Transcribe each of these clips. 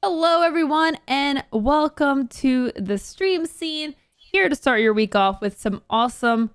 Hello, everyone, and welcome to the stream scene. Here to start your week off with some awesome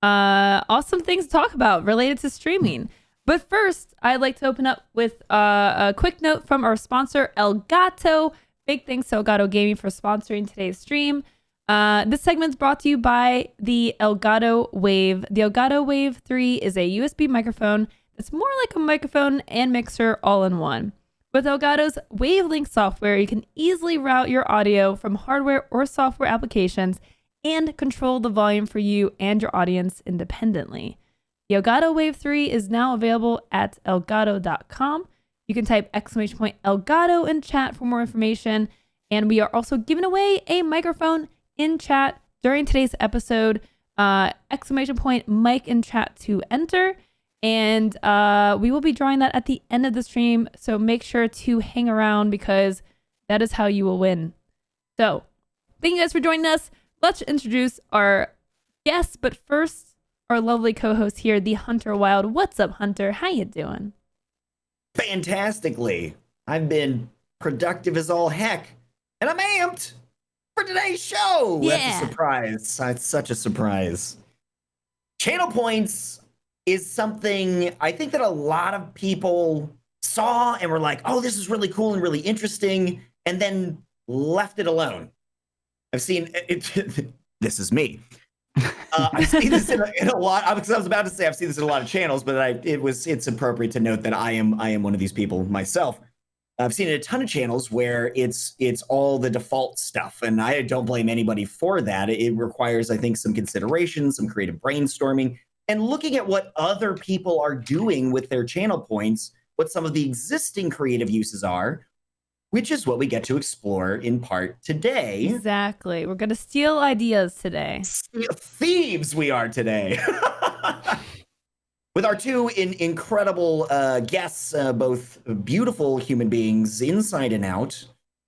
things to talk about related to streaming. But first, I'd like to open up with a quick note from our sponsor, Elgato. Big thanks to Elgato Gaming for sponsoring today's stream. This segment's brought to you by the Elgato Wave. The Elgato Wave 3 is a USB microphone that's more like a microphone and mixer all in one. With Elgato's Wavelink software, you can easily route your audio from hardware or software applications and control the volume for you and your audience independently. The Elgato Wave 3 is now available at elgato.com. You can type !Elgato in chat for more information. And we are also giving away a microphone in chat during today's episode. !Mic in chat to enter. And we will be drawing that at the end of the stream. So make sure to hang around because that is how you will win. So thank you guys for joining us. Let's introduce our guests. But first, our lovely co-host here, the Hunter Wild. What's up, Hunter? How you doing? Fantastically. I've been productive as all heck. And I'm amped for today's show. Yeah. That's a surprise. It's such a surprise. Channel points is something I think that a lot of people saw and were like, oh, this is really cool and really interesting, and then left it alone. I've seen it. This is me. I've seen this in a lot. I was about to say I've seen this in a lot of channels, but it's appropriate to note that I am one of these people myself. I've seen it in a ton of channels where it's all the default stuff, and I don't blame anybody for that. It requires, I think, some consideration, some creative brainstorming, and looking at what other people are doing with their channel points, what some of the existing creative uses are, which is what we get to explore in part today. Exactly. We're going to steal ideas today. Thieves we are today. With our two incredible guests, both beautiful human beings inside and out.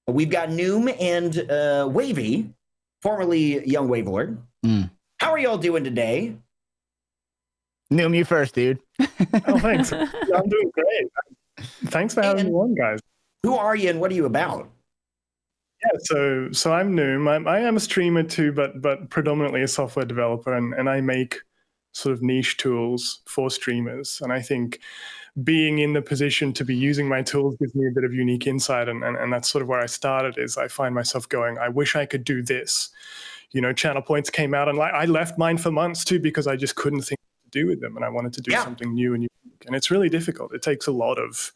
We've got Noom and Wavy, formerly Young Wavelord. How are y'all doing today? Noom, you first, dude. Oh, thanks. I'm doing great. Thanks for having me on, guys. Who are you and what are you about? Yeah, so I'm Noom. I am a streamer too, but predominantly a software developer, and I make sort of niche tools for streamers. And I think being in the position to be using my tools gives me a bit of unique insight, and that's sort of where I started. Is I find myself going, I wish I could do this. You know, channel points came out, and I left mine for months too because I just couldn't think do with them, and I wanted to do something new and unique, and it's really difficult. It takes a lot of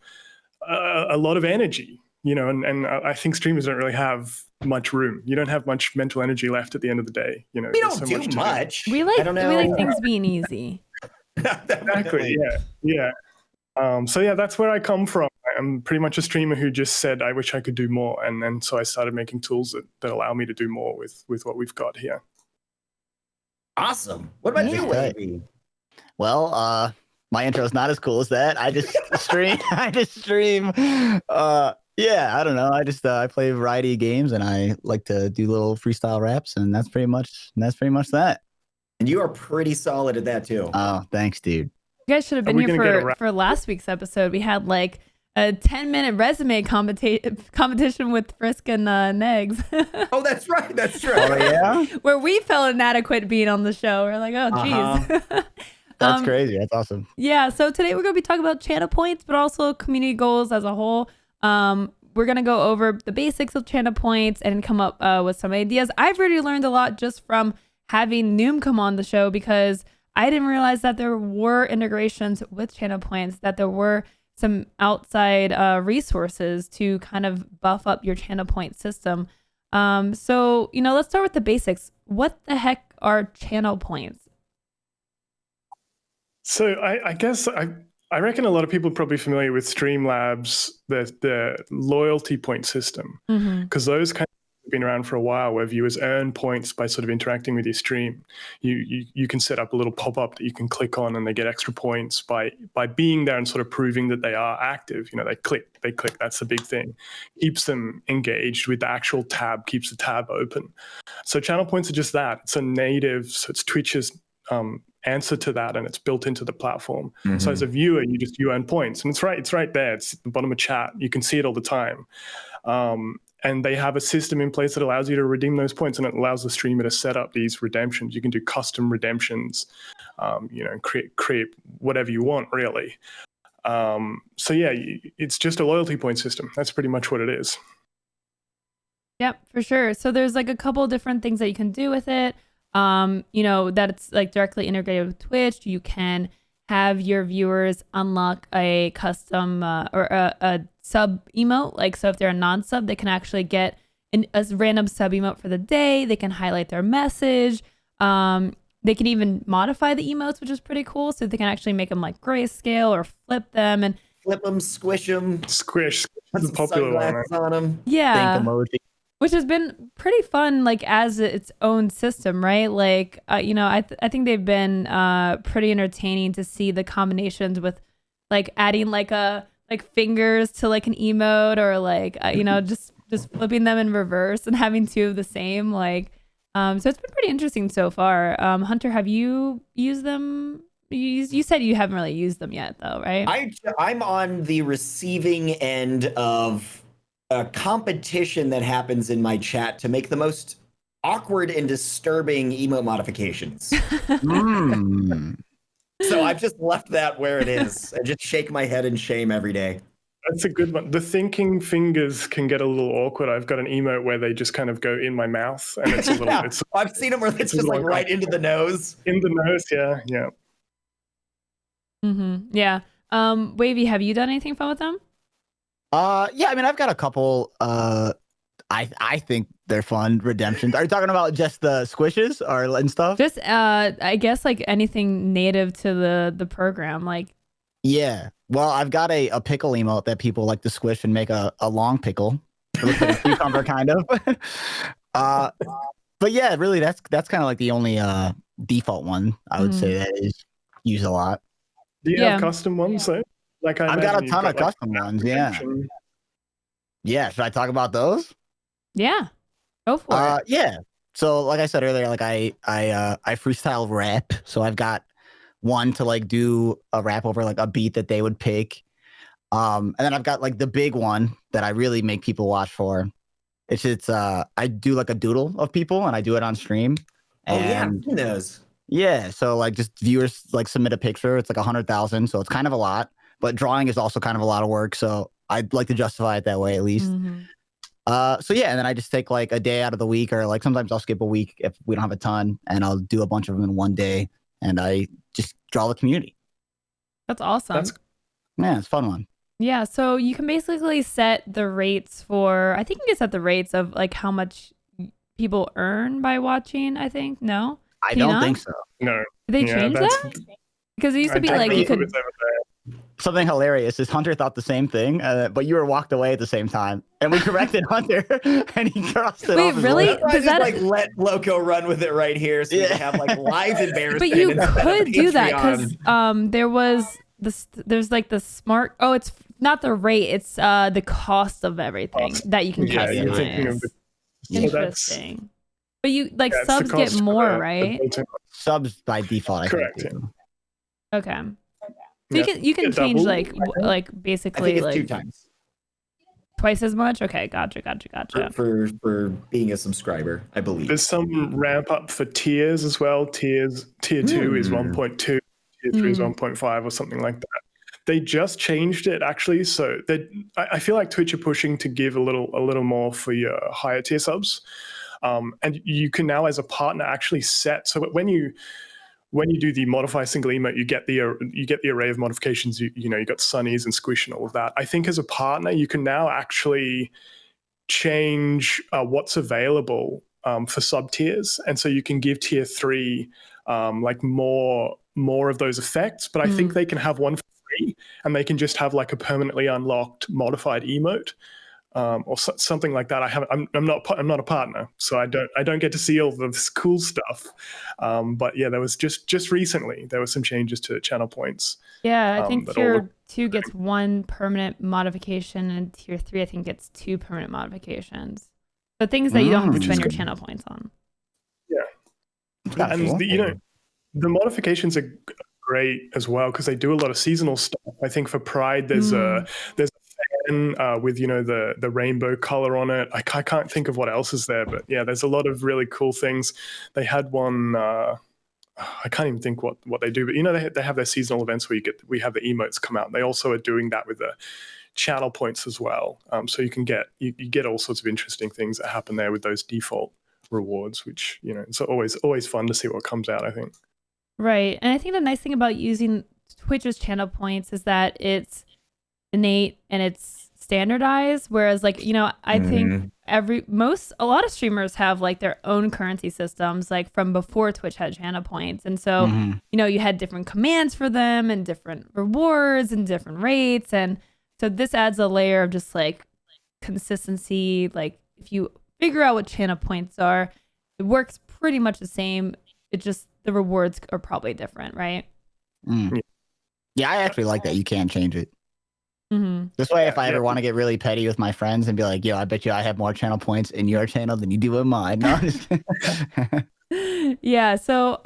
energy, you know, and I think streamers don't really have much room. You don't have much mental energy left at the end of the day, you know. We don't do much. We like things being easy. Exactly. Yeah. So yeah, that's where I come from. I'm pretty much a streamer who just said I wish I could do more, and then so I started making tools that allow me to do more with what we've got here. Awesome. What about you, Wavy? Well, my intro is not as cool as that. I just stream. Yeah, I don't know. I play a variety of games, and I like to do little freestyle raps, and that's pretty much that. And you are pretty solid at that too. Oh, thanks, dude. You guys should have been here for last week's episode. We had like a 10-minute resume competition with Frisk and Negs. Oh, that's right. That's true. Oh, yeah? Where we felt inadequate being on the show. We're like, oh, geez. That's crazy. That's awesome. Yeah. So today we're going to be talking about channel points, but also community goals as a whole. We're going to go over the basics of channel points and come up with some ideas. I've already learned a lot just from having Noom come on the show because I didn't realize that there were integrations with channel points, that there were some outside resources to kind of buff up your channel point system. So, you know, let's start with the basics. What the heck are channel points? So I guess I reckon a lot of people are probably familiar with Streamlabs, the loyalty point system, because those kind of have been around for a while, where viewers earn points by sort of interacting with your stream. You can set up a little pop-up that you can click on, and they get extra points by being there and sort of proving that they are active. You know, they click. That's the big thing. Keeps them engaged with the actual tab, keeps the tab open. So channel points are just that. It's a native. So it's Twitch's answer to that, and it's built into the platform. Mm-hmm. So as a viewer, you earn points, and it's right there. It's at the bottom of chat. You can see it all the time. And they have a system in place that allows you to redeem those points, and it allows the streamer to set up these redemptions. You can do custom redemptions, create whatever you want, really. So yeah, it's just a loyalty point system. That's pretty much what it is. Yep, for sure. So there's like a couple different things that you can do with it. That it's like directly integrated with Twitch. You can have your viewers unlock a custom or a sub emote. Like, so if they're a non-sub, they can actually get a random sub emote for the day. They can highlight their message. They can even modify the emotes, which is pretty cool. So they can actually make them like grayscale or flip them and flip them, squish them, squish. put The some popular one. sunglasses on them. yeah. Think emoji. Which has been pretty fun, like as its own system, right? Like, I think they've been pretty entertaining to see the combinations with, like adding like fingers to like an emote, or like just flipping them in reverse and having two of the same. Like, so it's been pretty interesting so far. Hunter, have you used them? You said you haven't really used them yet, though, right? I'm on the receiving end of a competition that happens in my chat to make the most awkward and disturbing emote modifications. So I've just left that where it is and just shake my head in shame every day. That's a good one. The thinking fingers can get a little awkward. I've got an emote where they just kind of go in my mouth, and it's a little. Yeah, I've seen them where it's just like right into the nose. In the nose, yeah. Mm-hmm. Yeah. Wavy, have you done anything fun with them? Yeah, I mean, I've got a couple. I think they're fun redemptions. Are you talking about just the squishes and stuff? Just I guess like anything native to the program, like. Yeah. Well, I've got a pickle emote that people like to squish and make a long pickle. It looks like a cucumber, kind of. But yeah, really, that's kind of like the only default one I would say that is used a lot. Do you have custom ones though? Like I've got a ton of custom ones. Yeah. Yeah. Should I talk about those? Yeah. Go for it. Yeah. So like I said earlier, like I freestyle rap. So I've got one to like do a rap over like a beat that they would pick. And then I've got like the big one that I really make people watch for. It's I do like a doodle of people and I do it on stream. And who knows? Yeah, so like just viewers like submit a picture. It's like 100,000, so it's kind of a lot. But drawing is also kind of a lot of work, so I'd like to justify it that way at least. So yeah, and then I just take like a day out of the week, or like sometimes I'll skip a week if we don't have a ton, and I'll do a bunch of them in one day, and I just draw the community. That's awesome. Yeah, it's a fun one. Yeah, so you can basically set the rates for, I think you can set the rates of like how much people earn by watching, I think. No? I don't think so. No. Did they change that? Because it used to be like you could... Something hilarious is Hunter thought the same thing, but you were walked away at the same time, and we corrected Hunter, and he crossed it off. Wait, really? Does that like let Loco run with it right here, so you can have like live embarrassment? But you could do that because there was this. There's like the smart. Oh, it's not the rate; it's the cost of everything that you can customize. Interesting. But you like subs get more, right? Subs by default, I correct. think. Okay. So you can change like basically I think it's like 2 times. Twice as much. Okay, gotcha. For being a subscriber, I believe. There's some ramp up for tiers as well. Tier 2 is 1.2, tier 3 is 1.5 or something like that. They just changed it actually, so I feel like Twitch are pushing to give a little more for your higher tier subs, and you can now as a partner actually set. So when you do the modify single emote, you get the array of modifications. You got sunnies and squish and all of that. I think as a partner, you can now actually change what's available for sub tiers, and so you can give tier 3 like more of those effects. But I think they can have one for free, and they can just have like a permanently unlocked modified emote. Or something like that. I'm not a partner, so I don't get to see all this cool stuff. But yeah, there was just recently there were some changes to channel points. Yeah, I think tier 2 gets 1 permanent modification, and tier 3 I think gets 2 permanent modifications. So things that you don't have to spend your channel points on. Yeah, and The modifications are great as well because they do a lot of seasonal stuff. I think for Pride, there's a fan with the rainbow color on it. I can't think of what else is there, but yeah, there's a lot of really cool things. They had one. I can't even think what they do, but they have their seasonal events where we have the emotes come out. They also are doing that with the channel points as well. So you can get all sorts of interesting things that happen there with those default rewards, which it's always fun to see what comes out, I think. Right. And I think the nice thing about using Twitch's channel points is that it's innate and it's standardized. Whereas I think a lot of streamers have like their own currency systems, like from before Twitch had channel points. And so, you had different commands for them and different rewards and different rates. And so this adds a layer of just like consistency. Like if you figure out what channel points are, it works pretty much the same. It just, the rewards are probably different, right? Yeah, I actually like that you can change it. Mm-hmm. This way, if I ever want to get really petty with my friends and be like, yo, I bet you I have more channel points in your channel than you do in mine. No, yeah, so,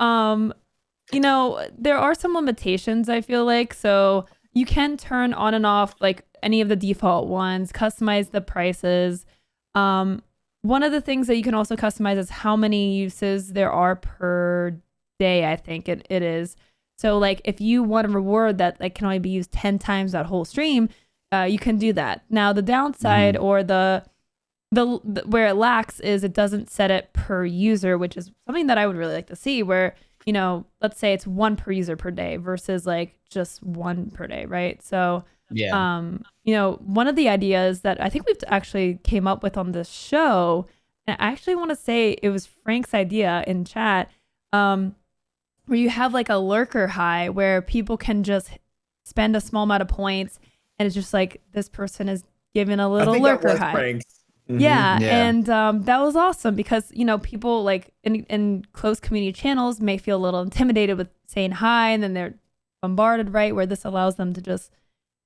there are some limitations, I feel like. So you can turn on and off like any of the default ones, customize the prices. One of the things that you can also customize is how many uses there are per day, I think it is. So like if you want a reward that like can only be used 10 times that whole stream, you can do that. Now the downside or the where it lacks is it doesn't set it per user, which is something that I would really like to see, where let's say it's 1 per user per day versus like just 1 per day, right? So one of the ideas that I think we've actually came up with on this show, and I actually want to say it was Frank's idea in chat, where you have like a lurker high where people can just spend a small amount of points and it's just like this person is given a little lurker high. Frank's. Yeah. And that was awesome because people like in close community channels may feel a little intimidated with saying hi, and then they're bombarded, right? Where this allows them to just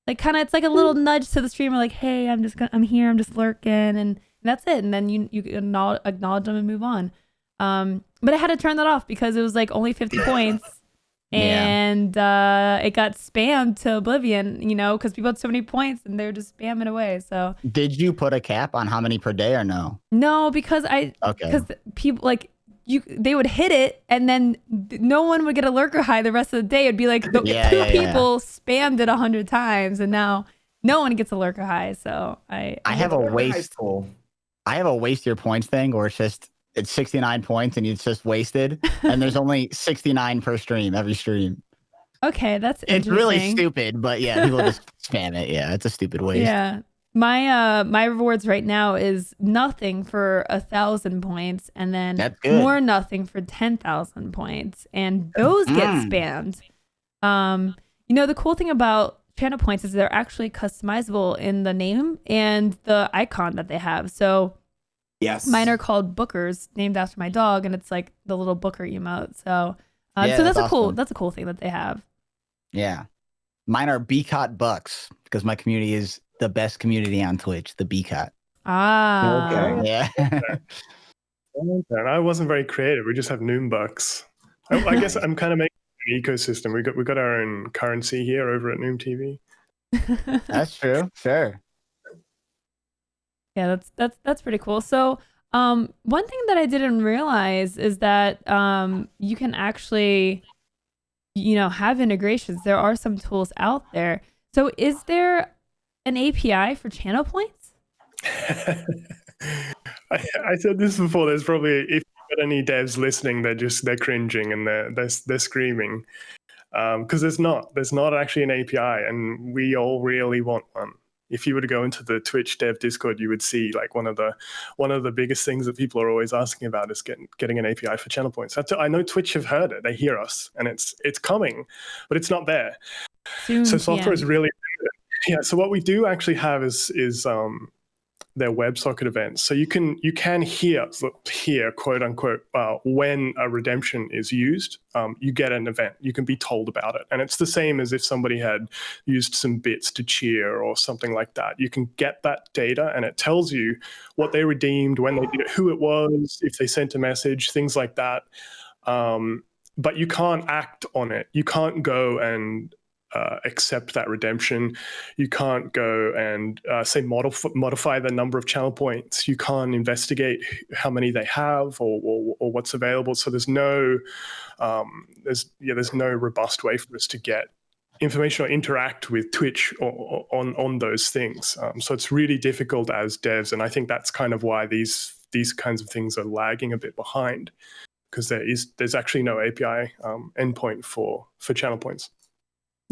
like kind of, it's like a little nudge to the streamer, like, hey, I'm here, I'm just lurking, and that's it. And then you acknowledge them and move on. But I had to turn that off because it was like only 50 points and it got spammed to oblivion, because people had so many points and they're just spamming away. So did you put a cap on how many per day or no? No, because people like they would hit it and then no one would get a lurker high the rest of the day. It'd be like two people spammed it 100 times and now no one gets a lurker high. So I have a waste your points thing where it's 69 points and it's just wasted, and there's only 69 per stream every stream. Okay, that's interesting. It's really stupid, but yeah, people just spam it. Yeah, it's a stupid waste. Yeah, my rewards right now is nothing for 1,000 points, and then more nothing for 10,000 points, and those get spammed. The cool thing about channel points is they're actually customizable in the name and the icon that they have. So. Yes. Mine are called Bookers, named after my dog, and it's like the little Booker emote. So, so that's a cool thing that they have. Yeah, mine are BCOT Bucks because my community is the best community on Twitch. The BCOT. Ah. Okay. Yeah. And I wasn't very creative. We just have Noom Bucks. I guess I'm kind of making an ecosystem. We got our own currency here over at Noom TV. That's true. Sure. Yeah, that's pretty cool. So, one thing that I didn't realize is that you can actually, have integrations. There are some tools out there. So, is there an API for channel points? I said this before. There's probably, if you've got any devs listening, they're cringing and they're screaming because there's not actually an API, and we all really want one. If you were to go into the Twitch dev Discord, you would see like one of the biggest things that people are always asking about is getting an API for channel points. I know Twitch have heard it; they hear us, and it's coming, but it's not there. Soon, so software is really limited. Yeah. So what we do actually have is their WebSocket events. So you can hear quote unquote when a redemption is used, you get an event. You can be told about it, and it's the same as if somebody had used some bits to cheer or something like that. You can get that data, and it tells you what they redeemed, when they did it, who it was, if they sent a message, things like that. but you can't act on it. You can't go and accept that redemption. You can't go and say modify the number of channel points. You can't investigate how many they have or what's available. So there's no robust way for us to get information or interact with Twitch on those things. So it's really difficult as devs, and I think that's kind of why these kinds of things are lagging a bit behind, because there's actually no API endpoint for channel points.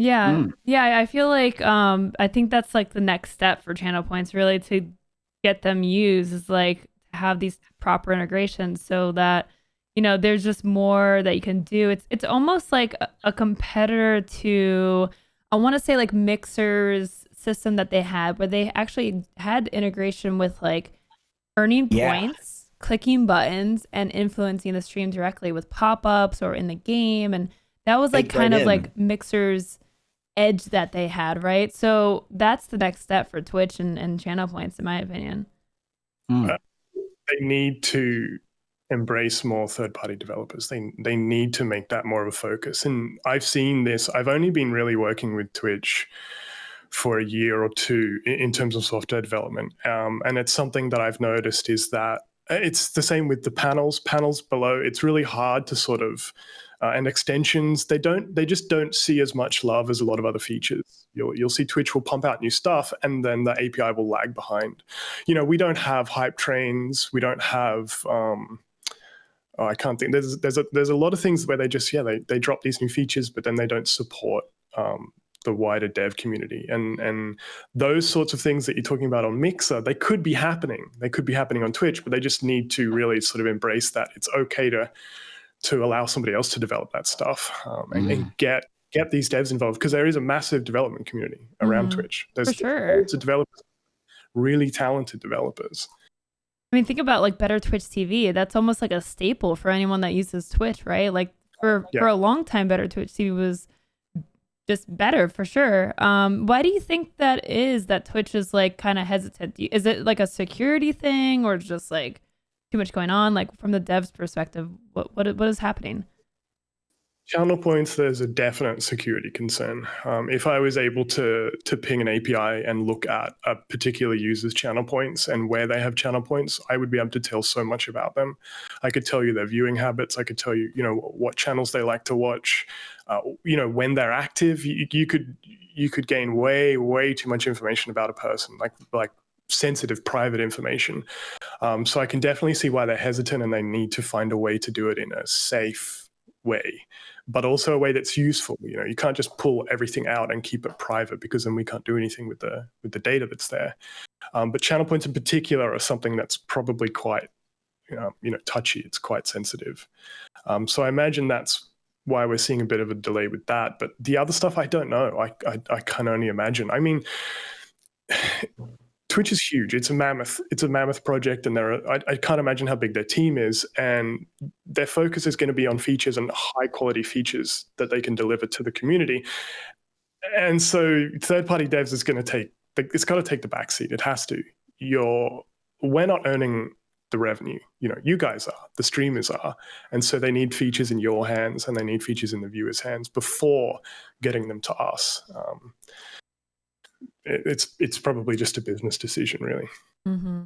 Yeah. Yeah. I feel like I think that's like the next step for channel points, really, to get them used, is like to have these proper integrations so that, you know, there's just more that you can do. It's almost like a competitor to, I want to say, like Mixer's system that they had, where they actually had integration with like earning points, clicking buttons, and influencing the stream directly with pop-ups or in the game. And that was like kind of like Mixer's edge that they had, right? So that's the next step for Twitch and channel points, in my opinion. They need to embrace more third-party developers. They need to make that more of a focus. And I've seen this. I've only been really working with Twitch for a year or two in terms of software development, and it's something that I've noticed is that it's the same with the panels below. It's really hard to sort of and extensions, they just don't see as much love as a lot of other features. You'll see Twitch will pump out new stuff, and then the API will lag behind. You know, we don't have hype trains. We don't have I can't think. There's a lot of things where they just they drop these new features, but then they don't support the wider dev community, and those sorts of things that you're talking about on Mixer, they could be happening. They could be happening on Twitch, but they just need to really sort of embrace that it's okay to allow somebody else to develop that stuff and get these devs involved, because there is a massive development community around Twitch. There's lots of developers, really talented developers. I mean, think about like Better Twitch TV. That's almost like a staple for anyone that uses Twitch, right? Like for a long time, Better Twitch TV was just better for sure. Why do you think that is, that Twitch is like kind of hesitant? Is it like a security thing, or just like too much going on? Like from the dev's perspective, what is happening? Channel points, there's a definite security concern. If I was able to ping an API and look at a particular user's channel points and where they have channel points, I would be able to tell so much about them. I could tell you their viewing habits. I could tell you, what channels they like to watch. When they're active. You could gain way too much information about a person, like sensitive private information. So I can definitely see why they're hesitant, and they need to find a way to do it in a safe way, but also a way that's useful. You can't just pull everything out and keep it private, because then we can't do anything with the data that's there. But channel points in particular are something that's probably quite touchy. It's quite sensitive. So I imagine that's why we're seeing a bit of a delay with that. But the other stuff, I don't know. I can only imagine. I mean, Twitch is huge. It's a mammoth project, and I can't imagine how big their team is, and their focus is going to be on features and high quality features that they can deliver to the community. And so third-party devs is going to take the backseat. It has to. We're not earning the revenue. You guys are, the streamers are, and so they need features in your hands, and they need features in the viewers' hands before getting them to us. It's probably just a business decision, really. Mm-hmm.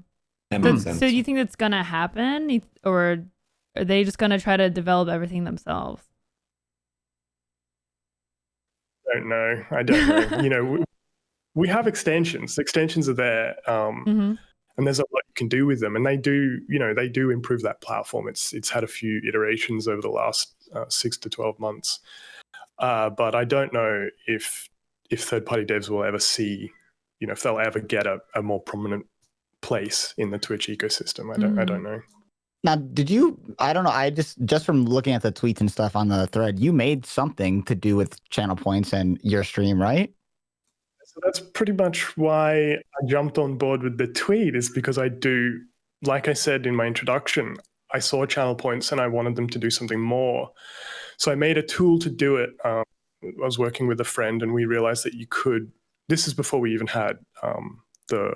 That makes sense. So do you think that's gonna happen, or are they just gonna try to develop everything themselves? I don't know. We have extensions. Extensions are there, and there's a lot you can do with them, and they do improve that platform. It's had a few iterations over the last 6 to 12 months, but I don't know if third-party devs will ever see, if they'll ever get a more prominent place in the Twitch ecosystem. I don't know. Now, I don't know, I just from looking at the tweets and stuff on the thread, you made something to do with channel points and your stream, right? So that's pretty much why I jumped on board with the tweet, is because I do, like I said in my introduction, I saw channel points and I wanted them to do something more. So I made a tool to do it. I was working with a friend, and we realized that you could, this is before we even had the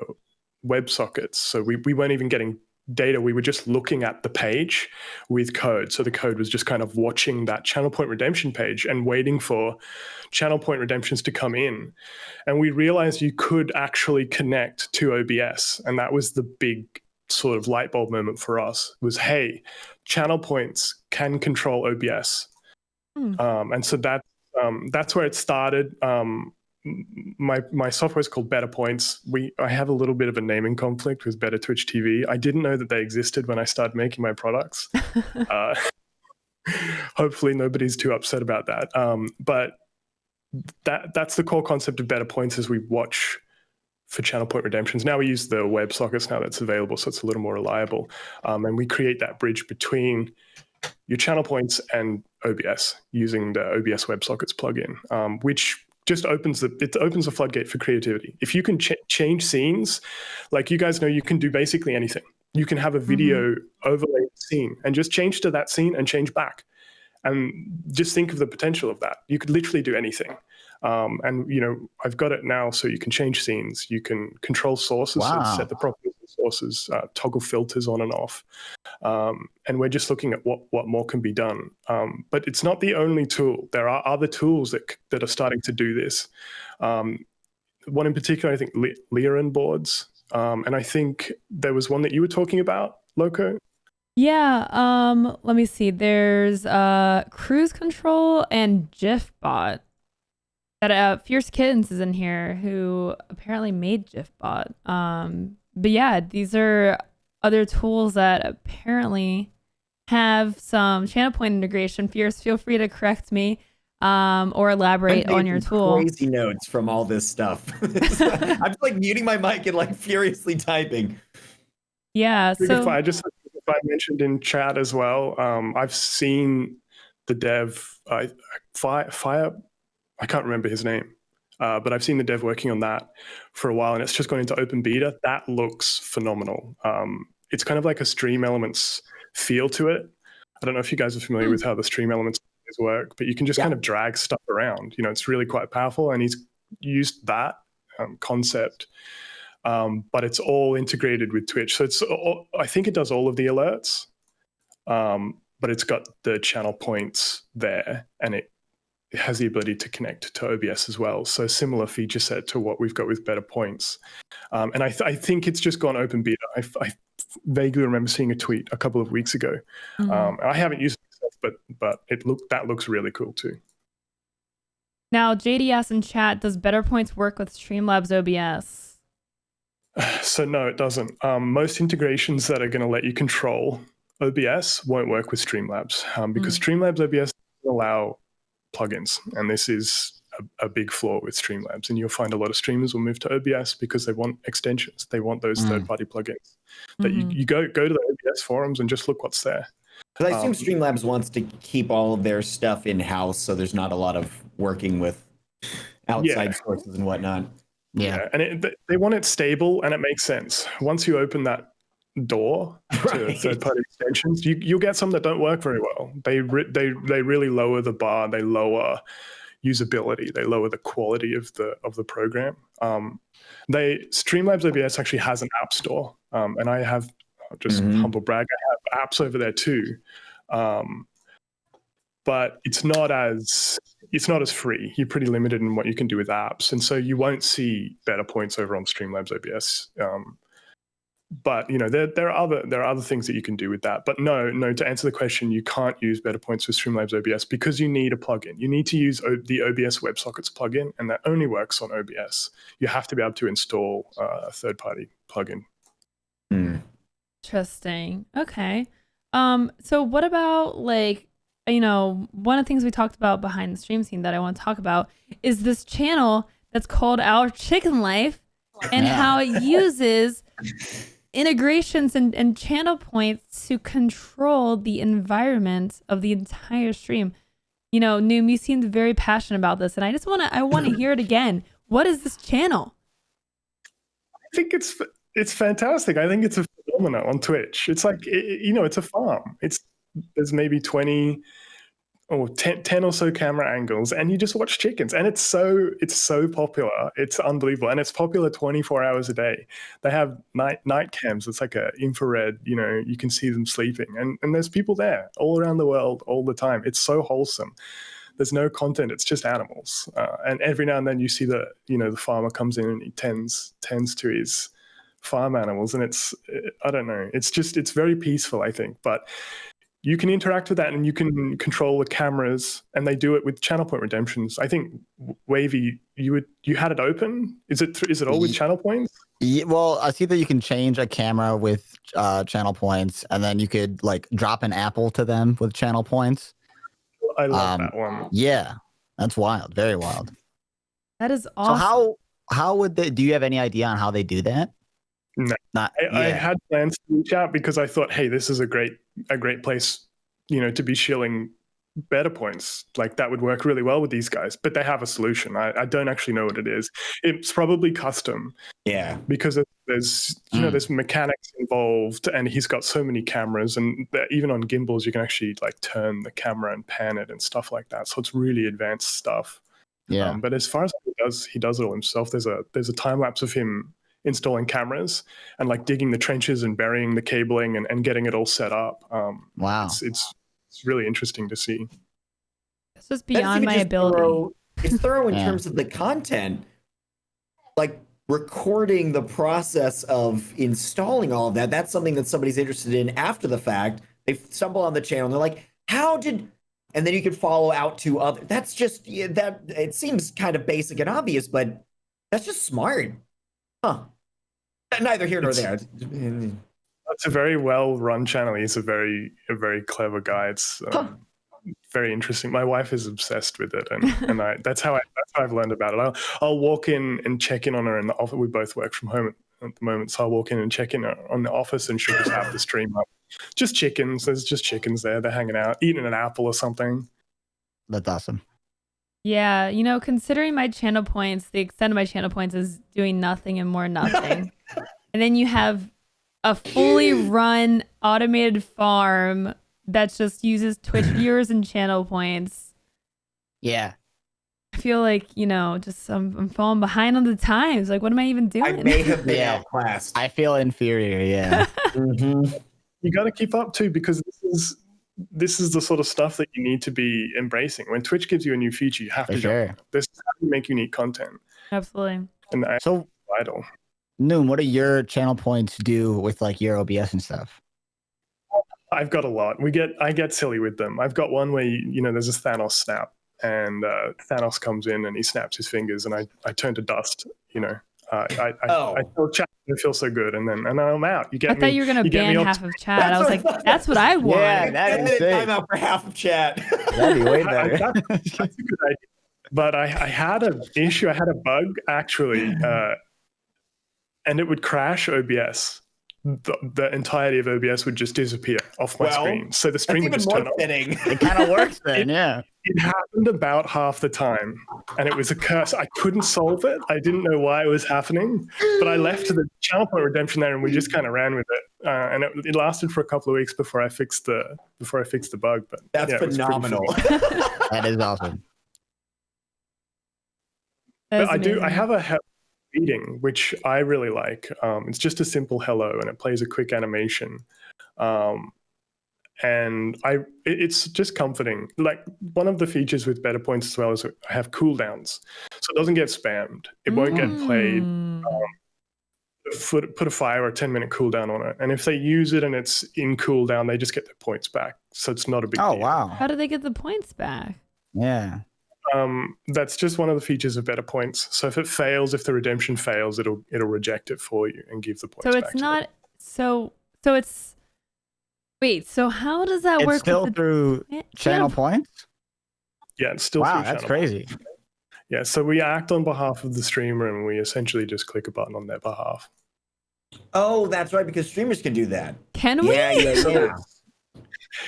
web sockets. So we weren't even getting data, we were just looking at the page with code. So the code was just kind of watching that channel point redemption page and waiting for channel point redemptions to come in. And we realized you could actually connect to OBS. And that was the big sort of light bulb moment for us, was, hey, channel points can control OBS. And so that's where it started. My software is called Better Points. I have a little bit of a naming conflict with Better Twitch TV. I didn't know that they existed when I started making my products. Hopefully nobody's too upset about that. But that's the core concept of Better Points, is we watch for channel point redemptions. Now we use the WebSockets now that's available, so it's a little more reliable. And we create that bridge between your channel points and OBS using the OBS WebSockets plugin, which just opens the floodgate for creativity. If you can change scenes, like you guys know, you can do basically anything. You can have a video overlay scene and just change to that scene and change back. And just think of the potential of that. You could literally do anything. And, you know, I've got it now so you can change scenes. You can control sources, so set the properties of sources, toggle filters on and off. And we're just looking at what more can be done. But it's not the only tool. There are other tools that are starting to do this. One in particular, I think, Liran boards. And I think there was one that you were talking about, Loco. Yeah, let me see. There's Cruise Control and GIFbot. That Fierce Kittens is in here, who apparently made GIFbot. But yeah, these are other tools that apparently have some channel point integration. Fierce, feel free to correct me or elaborate on your tool. Crazy notes from all this stuff. I'm just like muting my mic and like furiously typing. Yeah, so I mentioned in chat as well. I've seen the dev Fire. I can't remember his name, but I've seen the dev working on that for a while, and it's just gone into open beta. That looks phenomenal. It's kind of like a Stream Elements feel to it. I don't know if you guys are familiar with how the Stream Elements work, but you can just kind of drag stuff around. You know, it's really quite powerful, and he's used that concept, but it's all integrated with Twitch. So I think it does all of the alerts, but it's got the channel points there, and it has the ability to connect to OBS as well. So similar feature set to what we've got with Better Points. And I think it's just gone open beta. I vaguely remember seeing a tweet a couple of weeks ago. I haven't used it myself, but that looks really cool too. now JD asks in chat, does Better Points work with Streamlabs OBS? So no, it doesn't. Most integrations that are going to let you control OBS won't work with Streamlabs because Streamlabs OBS doesn't allow plugins, and this is a big flaw with Streamlabs. And you'll find a lot of streamers will move to OBS because they want extensions. They want those third-party plugins. But you go to the OBS forums and just look what's there. Because I assume Streamlabs wants to keep all of their stuff in-house, so there's not a lot of working with outside sources and whatnot. Yeah, and they want it stable, and it makes sense. Once you open that door to third-party extensions, you'll get some that don't work very well. They really lower the bar. They lower usability. They lower the quality of the program. Streamlabs OBS actually has an app store, and I have just humble brag. I have apps over there too, but it's not as free. You're pretty limited in what you can do with apps, and so you won't see Better Points over on Streamlabs OBS. But you know, there are other things that you can do with that. But no, to answer the question, you can't use Better Points with Streamlabs OBS because you need a plugin. You need to use the OBS WebSockets plugin, and that only works on OBS. You have to be able to install a third-party plugin. Interesting. Okay. So what about, like, you know, one of the things we talked about behind the stream scene that I want to talk about is this channel that's called Our Chicken Life, and how it uses integrations and channel points to control the environment of the entire stream. You know, Noom, you seemed very passionate about this, and I want to hear it again. What is this channel? I think it's fantastic. I think it's a phenomenon on Twitch. It's like, it's a farm. There's maybe 20 10 or so camera angles, and you just watch chickens, and it's so popular. It's unbelievable, and it's popular 24 hours a day. They have night cams. It's like a infrared, you can see them sleeping, and there's people there all around the world all the time. It's so wholesome. There's no content. It's just animals, and every now and then you see the farmer comes in and he tends to his farm animals, and I don't know. It's very peaceful, I think, but you can interact with that, and you can control the cameras, and they do it with channel point redemptions. I think Wavy, you had it open. Is it all with channel points? Yeah, well, I see that you can change a camera with channel points, and then you could like drop an apple to them with channel points. I love that one. Yeah, that's wild, very wild. That is awesome. So how would they? Do you have any idea on how they do that? No, I had plans to reach out because I thought, hey, this is a great place, to be shilling better points. Like that would work really well with these guys. But they have a solution. I don't actually know what it is. It's probably custom. Yeah, because there's there's mechanics involved, and he's got so many cameras, and even on gimbals you can actually like turn the camera and pan it and stuff like that. So it's really advanced stuff. Yeah. But as far as he does it all himself. There's a time lapse of him installing cameras and like digging the trenches and burying the cabling and getting it all set up. Wow. It's really interesting to see. It's just beyond my ability. It's thorough in terms of the content, like recording the process of installing all of that. That's something that somebody's interested in after the fact. They stumble on the channel and they're like, and then you can follow out to other. That's just that. It seems kind of basic and obvious, but that's just smart. Huh. Neither here nor there. It's a very well-run channel. He's a very clever guy. It's very interesting. My wife is obsessed with it, and that's how I've learned about it. I'll walk in and check in on her in the office. We both work from home at the moment, so I'll walk in and check in on the office, and she'll just have the stream up. Just chickens. There's just chickens there. They're hanging out, eating an apple or something. That's awesome. Yeah, considering my channel points, the extent of my channel points is doing nothing and more nothing. And then you have a fully run automated farm that just uses Twitch viewers and channel points. Yeah. I feel like, just I'm falling behind on the times. Like, what am I even doing? I may have been outclassed. I feel inferior, yeah. Mm-hmm. You got to keep up too, because this is the sort of stuff that you need to be embracing. When Twitch gives you a new feature, you have to jump on it. This is how you make unique content. Absolutely. And so vital. Noom, what do your channel points do with like your OBS and stuff? I've got a lot. I get silly with them. I've got one where there's a Thanos snap, and Thanos comes in and he snaps his fingers, and I turn to dust. I tell chat it feels so good, and then I'm out. I thought you were gonna ban half of chat. I was like, that's what I want. Yeah, that is time out for half of chat. That'd be way better. That's a good idea. But I had an issue. I had a bug actually, and it would crash OBS. The entirety of OBS would just disappear off my screen. So the stream would just turn off. It kind of works then, yeah. It happened about half the time, and it was a curse. I couldn't solve it. I didn't know why it was happening, but I left the channel point redemption there, and we just kind of ran with it. And it lasted for a couple of weeks before I fixed the bug. But that's phenomenal. That is awesome. But I have a reading, which I really like. It's just a simple hello, and it plays a quick animation. And it's just comforting. Like one of the features with Better Points as well is I have cooldowns, so it doesn't get spammed. It won't get played. Put a 5 or 10-minute cooldown on it, and if they use it and it's in cooldown, they just get their points back. So it's not a big deal. Oh wow! How do they get the points back? Yeah. That's just one of the features of Better Points. So if it fails, if the redemption fails, it'll reject it for you and give the points back. So it's not so it's wait, so how does that work? It's still through channel points? Yeah, it's still wow, through that's channel crazy. points. Yeah, so we act on behalf of the streamer, and we essentially just click a button on their behalf. Oh, that's right, because streamers can do that. Can we? Yeah.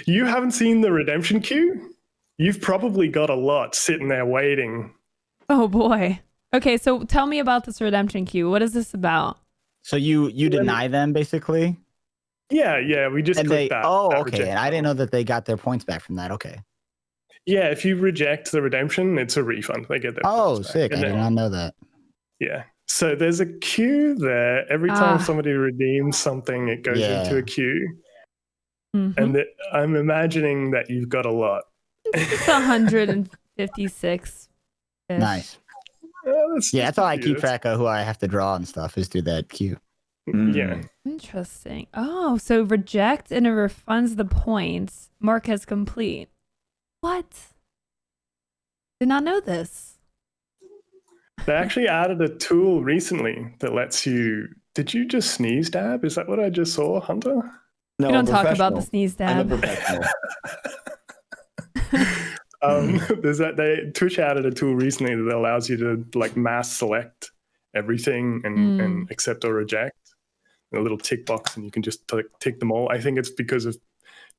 You haven't seen the redemption queue? You've probably got a lot sitting there waiting. Oh boy. Okay, so tell me about this redemption queue. What is this about? So you deny them basically? Yeah, we just click that. Oh, that okay. And I didn't know that they got their points back from that. Okay. if you reject the redemption, it's a refund. They get their Oh, points back. sick! And I did not know that. Yeah. So there's a queue there. Every time somebody redeems something, it goes into a queue. And I'm imagining that you've got a lot. It's 156. Nice. That's how I keep track of who I have to draw and stuff, is through that queue. Yeah. Interesting. Oh, so reject and it refunds the points. Mark as complete. What? Did not know this. They actually added a tool recently that lets you. Did you just sneeze dab? Is that what I just saw, Hunter? No, We don't talk about the professional. sneeze I'm a dab. professional. Twitch added a tool recently that allows you to like mass select everything and accept or reject. A little tick box, and you can just tick them all. I think it's because of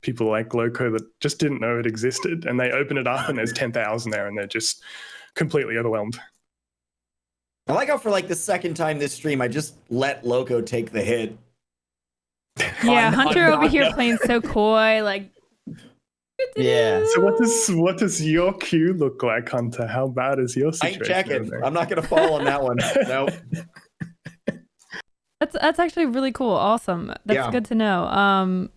people like Loco that just didn't know it existed, and they open it up and there's 10,000 there, and they're just completely overwhelmed. I like how for like the second time this stream, I just let Loco take the hit. Yeah, Hunter over here playing so coy, like. Yeah. So what does your queue look like, Hunter? How bad is your I situation? ain't checking. I'm not gonna fall on that one. Nope. That's actually really cool. Awesome. That's good to know.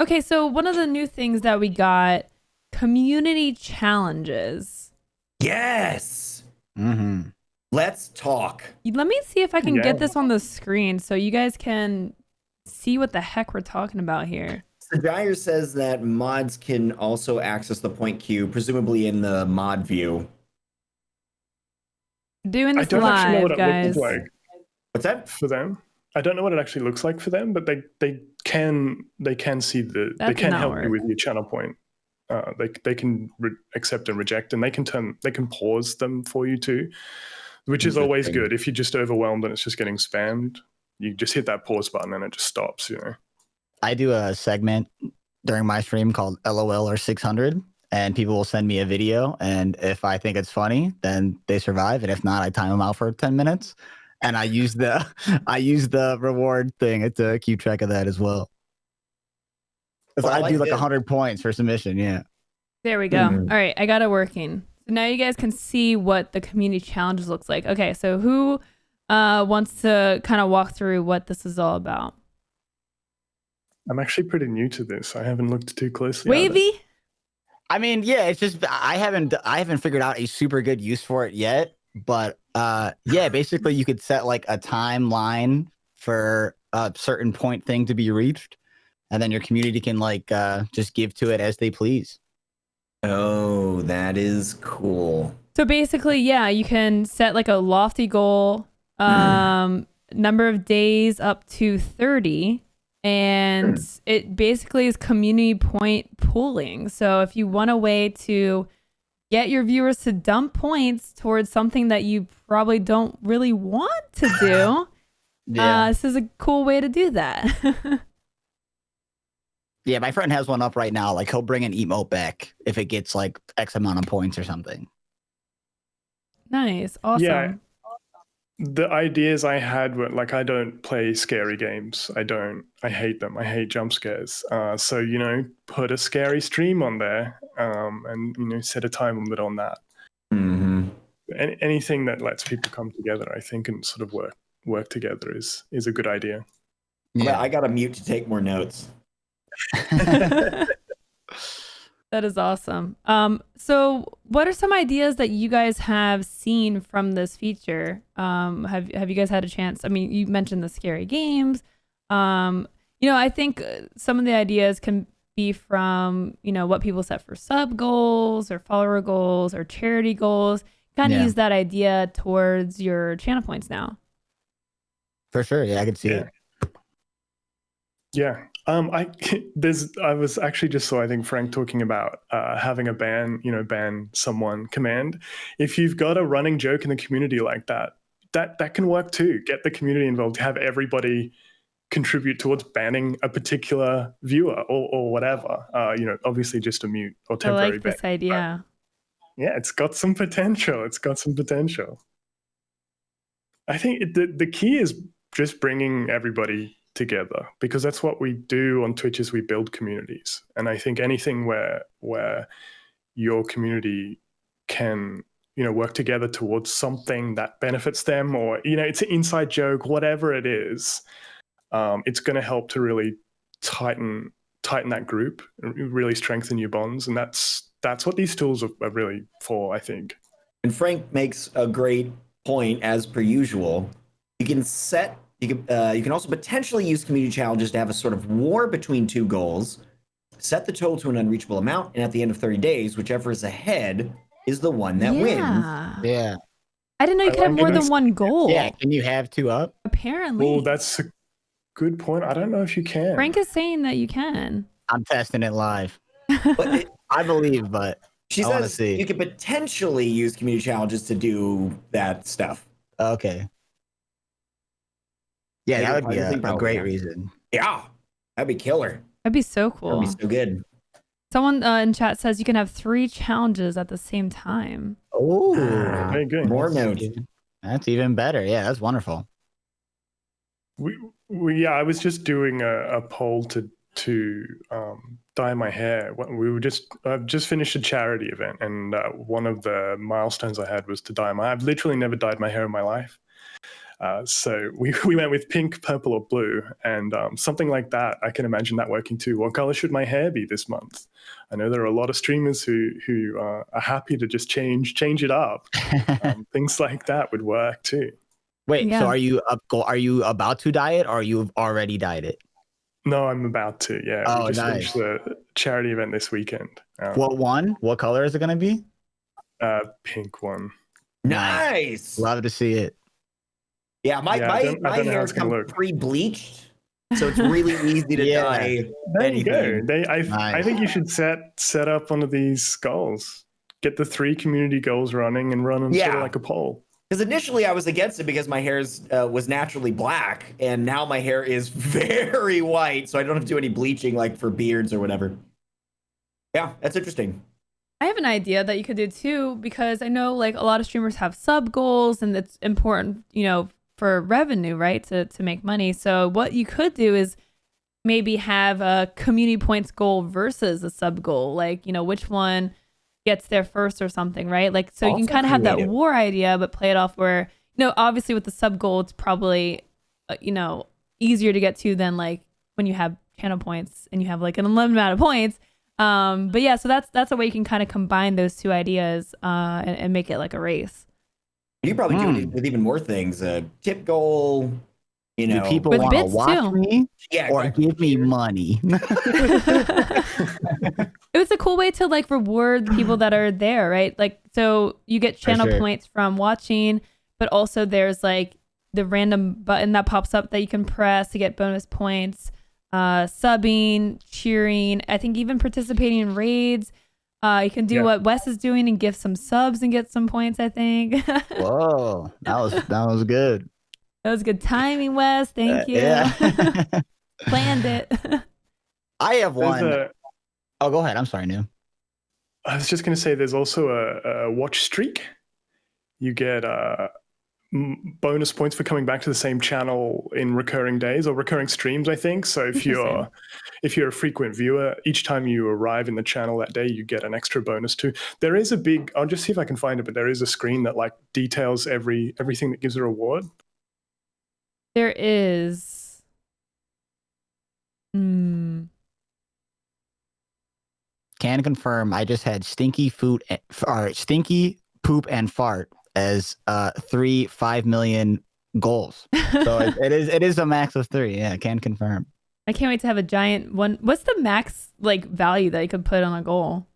Okay, so one of the new things that we got, community challenges. Yes. Mm-hmm. Let's talk. Let me see if I can get this on the screen so you guys can see what the heck we're talking about here. Sajire says that mods can also access the point queue, presumably in the mod view. Doing this I don't actually know live, what guys. it looks like. What's that? For them? I don't know what it actually looks like for them, but they can see they can help you with your channel point. They can accept and reject, and they can pause them for you too, which is always good. If you're just overwhelmed and it's just getting spammed, you just hit that pause button and it just stops. I do a segment during my stream called LOL or 600, and people will send me a video, and if I think it's funny, then they survive, and if not, I time them out for 10 minutes. And I use the reward thing to keep track of that as well. So I do like 100 points for submission. Yeah. There we go. All right, I got it working. So now you guys can see what the community challenges looks like. Okay, so who wants to kind of walk through what this is all about? I'm actually pretty new to this. I haven't looked too closely. Wavy? I mean, yeah, it's just I haven't figured out a super good use for it yet. But basically you could set like a timeline for a certain point thing to be reached, and then your community can like just give to it as they please. Oh, that is cool. So basically, yeah, you can set like a lofty goal, number of days up to 30, and it basically is community point pooling. So if you want a way to get your viewers to dump points towards something that you probably don't really want to do, this is a cool way to do that. Yeah, my friend has one up right now. Like he'll bring an emote back if it gets like X amount of points or something. Nice. Awesome. Yeah. The ideas I had were like, I don't play scary games. I hate them. I hate jump scares. So, put a scary stream on there and, set a time limit on that. Mm-hmm. Anything that lets people come together, I think, and sort of work together is a good idea. Yeah, I got to mute to take more notes. That is awesome. So what are some ideas that you guys have seen from this feature? Have you guys had a chance? I mean, you mentioned the scary games. I think some of the ideas can be from, what people set for sub goals or follower goals or charity goals. Kind of use that idea towards your channel points now. For sure. Yeah, I can see it. Yeah. I was actually just saw, I think, Frank talking about having a ban someone command. If you've got a running joke in the community like that can work too. Get the community involved, have everybody contribute towards banning a particular viewer or whatever. Obviously just a mute or temporary I like this ban. idea. Yeah, it's got some potential. I think the key is just bringing everybody together, because that's what we do on Twitch is we build communities. And I think anything where your community can, work together towards something that benefits them, or, it's an inside joke, whatever it is, it's going to help to really tighten that group, really strengthen your bonds. And that's what these tools are really for, I think. And Frank makes a great point, as per usual. You can also potentially use community challenges to have a sort of war between two goals, set the total to an unreachable amount, and at the end of 30 days, whichever is ahead is the one that wins. Yeah. I didn't know you could have more than one goal. Yeah, can you have two up? Apparently. Well, that's a good point. I don't know if you can. Frank is saying that you can. I'm testing it live. But I believe, but she I wanna says see. you could potentially use community challenges to do that stuff. Okay. Yeah, that would be a great Yeah. reason. Yeah, that'd be killer. That'd be so cool. That'd be so good. Someone in chat says you can have 3 challenges at the same time. Oh, Very good. More notes. That's even better. Yeah, that's wonderful. I was just doing a poll to dye my hair. I've just finished a charity event, and one of the milestones I had was to dye my. I've literally never dyed my hair in my life. So we went with pink, purple, or blue, and something like that. I can imagine that working too. What color should my hair be this month? I know there are a lot of streamers who are happy to just change it up. Things like that would work too. Wait, Yeah. so are you about to dye it, or you've already dyed it? No, I'm about to. Yeah, Oh, we just nice. finished the charity event this weekend. What one? What color is it going to be? Pink one. Nice. Love to see it. Yeah, my I don't know how hair's it's gonna come look. pre-bleached, so it's really easy to Yeah. dye There you go. anything. I Nice. think you should set up one of these goals. Get the 3 community goals running and run them sort Yeah. of like a poll. Because initially I was against it because my hair was naturally black, and now my hair is very white, so I don't have to do any bleaching like for beards or whatever. Yeah, that's interesting. I have an idea that you could do too, because I know like a lot of streamers have sub goals, and it's important, for revenue, right? To make money. So what you could do is maybe have a community points goal versus a sub goal, like, which one gets there first or something, right? Like, so you can Also kind of have that creative. war idea, but play it off where, obviously with the sub goal, it's probably, easier to get to than like when you have channel points and you have like an unlimited amount of points. But yeah, so that's a way you can kind of combine those two ideas and make it like a race. You probably do it with even more things. A tip goal, Do people With want to bits, watch too. me Yeah, or exactly. give me money? It was a cool way to like reward the people that are there, right? Like, so you get channel sure. points from watching, but also there's like the random button that pops up that you can press to get bonus points, subbing, cheering, I think even participating in raids. You can do what Wes is doing and give some subs and get some points, I think. Whoa, that was good. That was good timing, Wes. Thank you. Yeah. Planned it. I have one. There's Oh, go ahead. I'm sorry, Noom. I was just going to say there's also a watch streak. You get bonus points for coming back to the same channel in recurring days or recurring streams, I think. So if you're a frequent viewer, each time you arrive in the channel that day, you get an extra bonus too. There is I'll just see if I can find it, but there is a screen that like details everything that gives a reward. There is. Can confirm. I just had stinky poop and fart as 3 5 million goals. So it is a max of 3. Yeah, can confirm. I can't wait to have a giant one. What's the max like value that you could put on a goal?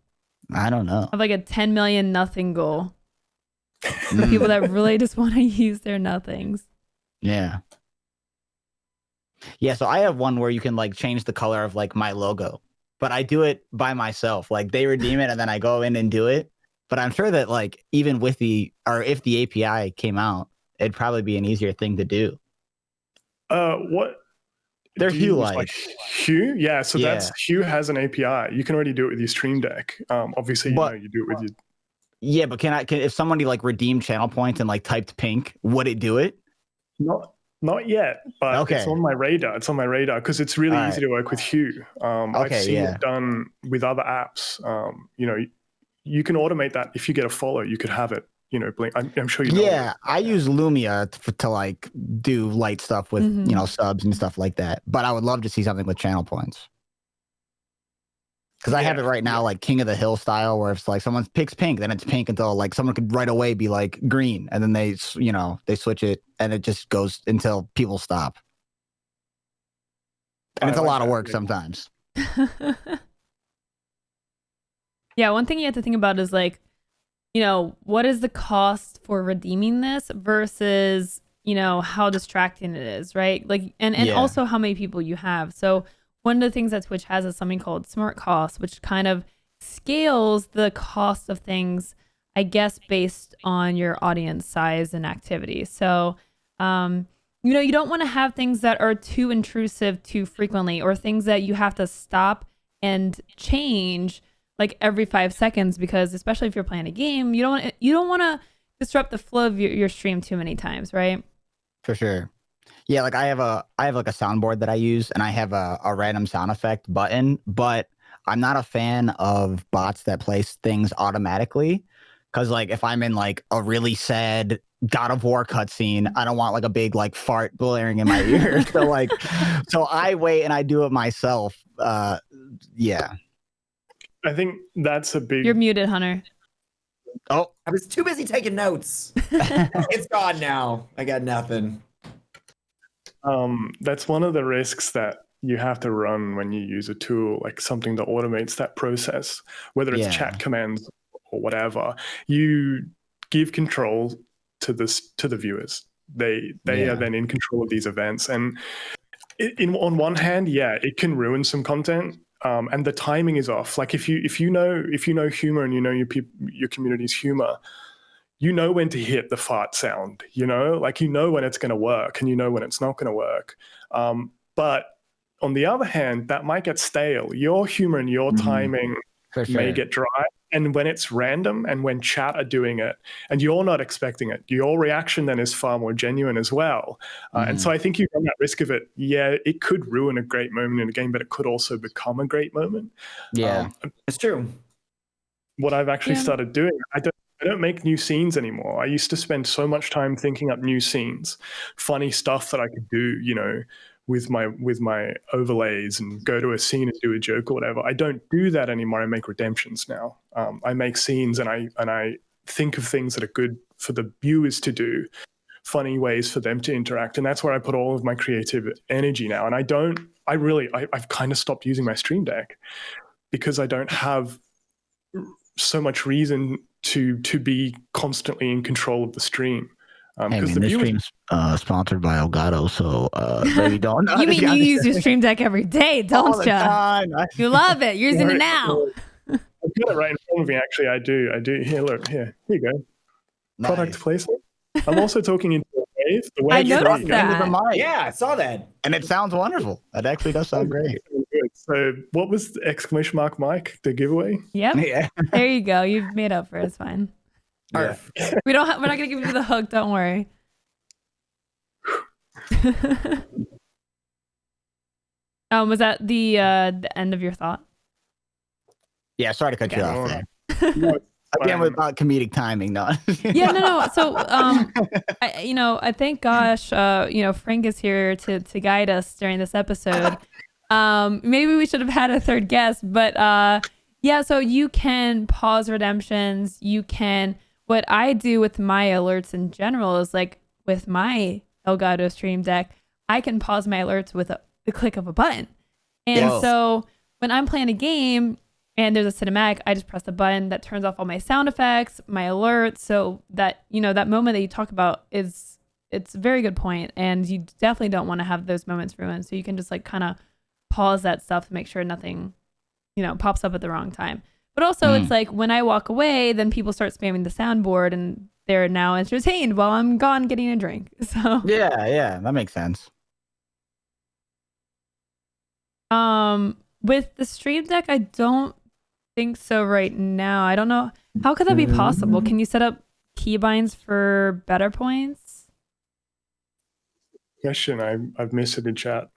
I don't know. Of like a 10 million nothing goal. For people that really just want to use their nothings. Yeah. Yeah, so I have one where you can like change the color of like my logo, but I do it by myself. Like they redeem it and then I go in and do it. But I'm sure that like even if the API came out, it'd probably be an easier thing to do. What? They're Do you Hue use, like. Hue? Yeah, so Yeah. Hue has an API. You can already do it with your Stream Deck. Obviously, you do it with your. Yeah, but can if somebody like redeemed channel points and like typed pink, would it do it? Not yet, but Okay. it's on my radar. It's on my radar because it's really easy to work with Hue. I've seen it done with other apps. you can automate that. If you get a follow, you could have it, blink. I'm sure you know. Yeah, I use Lumia to like do light stuff with subs and stuff like that. But I would love to see something with channel points. Because I have it right now, like King of the Hill style, where it's like someone picks pink, then it's pink until like someone could right away be like green, and then they switch it, and it just goes until people stop. And it's a lot of work sometimes. Yeah, one thing you have to think about is like, what is the cost for redeeming this versus, how distracting it is, right? Like, and also how many people you have. So one of the things that Twitch has is something called smart cost, which kind of scales the cost of things, I guess, based on your audience size and activity. So, you don't want to have things that are too intrusive too frequently, or things that you have to stop and change like every 5 seconds, because especially if you're playing a game, you don't want to disrupt the flow of your stream too many times, right? For sure. Yeah, like I have like a soundboard that I use, and I have a random sound effect button, but I'm not a fan of bots that place things automatically. Because like if I'm in like a really sad God of War cutscene, I don't want like a big like fart blaring in my ear. So I wait and I do it myself. Yeah. I think that's a big. You're muted, Hunter. Oh, I was too busy taking notes. It's gone now. I got nothing. That's one of the risks that you have to run when you use a tool, like something that automates that process, whether it's chat commands or whatever. You give control to the viewers. They are then in control of these events, and on one hand, it can ruin some content. And the timing is off. Like if you know humor and your community's humor, you know when to hit the fart sound. Like when it's going to work and when it's not going to work. But on the other hand, that might get stale. Your humor and your timing may get dry. And when it's random and when chat are doing it and you're not expecting it, your reaction then is far more genuine as well. And so I think you run that risk of it. Yeah, it could ruin a great moment in a game, but it could also become a great moment. Yeah, it's true. What I've actually started doing, I don't make new scenes anymore. I used to spend so much time thinking up new scenes, funny stuff that I could do, with my overlays and go to a scene and do a joke or whatever. I don't do that anymore. I make redemptions now. I make scenes and I think of things that are good for the viewers to do, funny ways for them to interact. And that's where I put all of my creative energy now. And I've kind of stopped using my Stream Deck because I don't have so much reason to be constantly in control of the stream. This stream's sponsored by Elgato, so maybe don't. You mean you use your Stream Deck every day, don't you? You love it. You're using it now. I've got it right in front of me. Actually, I do. Here, look. Here you go. Nice. Product placement. I'm also talking into a Wave. The Wave I noticed that. Yeah, I saw that. And it sounds wonderful. It actually does sound great. So what was the exclamation mark Mike, the giveaway? Yep. Yeah. There you go. You've made up for it. It's fine. Yeah. We're not going to give you the hook. Don't worry. Was that the end of your thought? Yeah, sorry to cut you off there. Again, about comedic timing, no. Yeah, no. So, I thank gosh, Frank is here to guide us during this episode. Maybe we should have had a third guest, but so you can pause redemptions. You can. What I do with my alerts in general is like with my Elgato Stream Deck, I can pause my alerts with the click of a button. And so when I'm playing a game and there's a cinematic, I just press the button that turns off all my sound effects, my alerts. So that, that moment that you talk about it's a very good point. And you definitely don't want to have those moments ruined. So you can just like kind of pause that stuff to make sure nothing, pops up at the wrong time. But also it's like when I walk away, then people start spamming the soundboard and they're now entertained while I'm gone getting a drink. So yeah, that makes sense. With the Stream Deck, I don't think so right now. I don't know. How could that be possible? Can you set up keybinds for better points? Question. I've missed it in chat.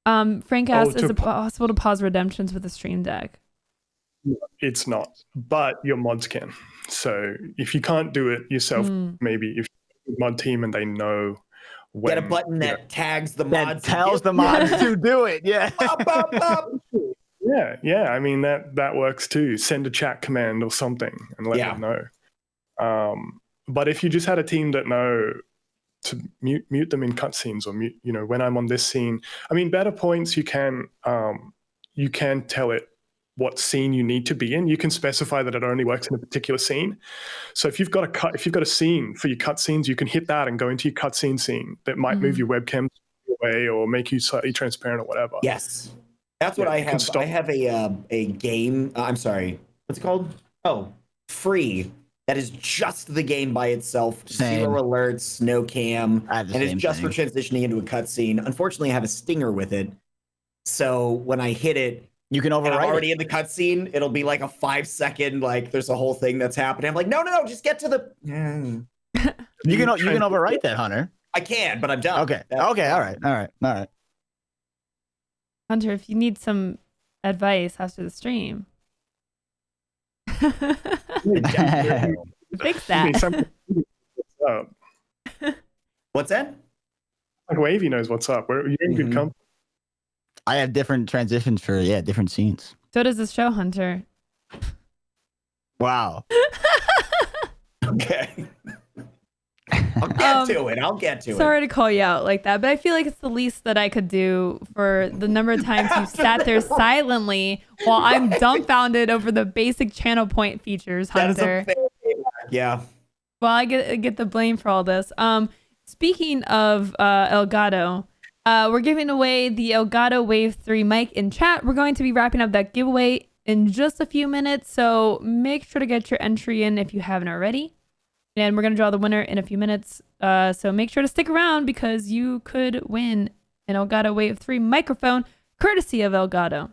Frank asked, is it possible to pause redemptions with the Stream Deck? It's not, but your mods can. So if you can't do it yourself, maybe if you mod team and they know when, Get a button that tags the That mods. tells the mods to do it. Yeah. Up, up, up. Yeah. I mean that works too. Send a chat command or something and let them know. But if you just had a team that know to mute them in cutscenes or mute, when I'm on this scene. I mean, better points you can tell it what scene you need to be in. You can specify that it only works in a particular scene. So if you've got a scene for your cutscenes, you can hit that and go into your cutscene scene that might move your webcam away or make you slightly transparent or whatever. Yes, that's what I have. I have a game. I'm sorry, what's it called? Oh, Free. That is just the game by itself. Same. 0 alerts, no cam, and it's just thing. for transitioning into a cutscene. Unfortunately, I have a stinger with it, so when I hit it, You can overwrite and I'm already it. in the cutscene, it'll be like a 5-second, like there's a whole thing that's happening. I'm like, no, just get to the. You can overwrite that, Hunter. I can, but I'm done. Okay. All right. Hunter, if you need some advice after the stream, fix that. What's that? Like Wavy knows what's up. You're in good company. I have different transitions for different scenes. So does this show, Hunter. Wow. Okay. I'll get to it. Sorry to call you out like that, but I feel like it's the least that I could do for the number of times you sat there silently while I'm dumbfounded over the basic channel point features, Hunter. Yeah. Well, I get the blame for all this. Speaking of Elgato, we're giving away the Elgato Wave 3 mic in chat. We're going to be wrapping up that giveaway in just a few minutes, so make sure to get your entry in if you haven't already. And we're going to draw the winner in a few minutes. So make sure to stick around because you could win an Elgato Wave 3 microphone courtesy of Elgato.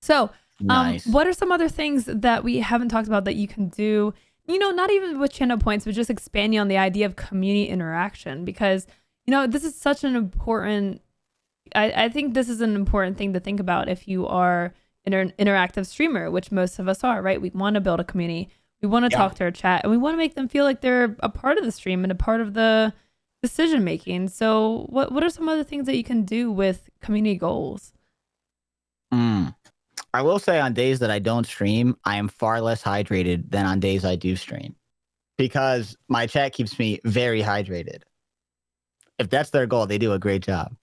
So Nice. what are some other things that we haven't talked about that you can do? Not even with channel points, but just expanding on the idea of community interaction because, this is such an important, I think this is an important thing to think about if you are an interactive streamer, which most of us are, right? We want to build a community. We want to talk to our chat and we want to make them feel like they're a part of the stream and a part of the decision making. So what are some other things that you can do with community goals? I will say on days that I don't stream, I am far less hydrated than on days I do stream because my chat keeps me very hydrated. If that's their goal, they do a great job.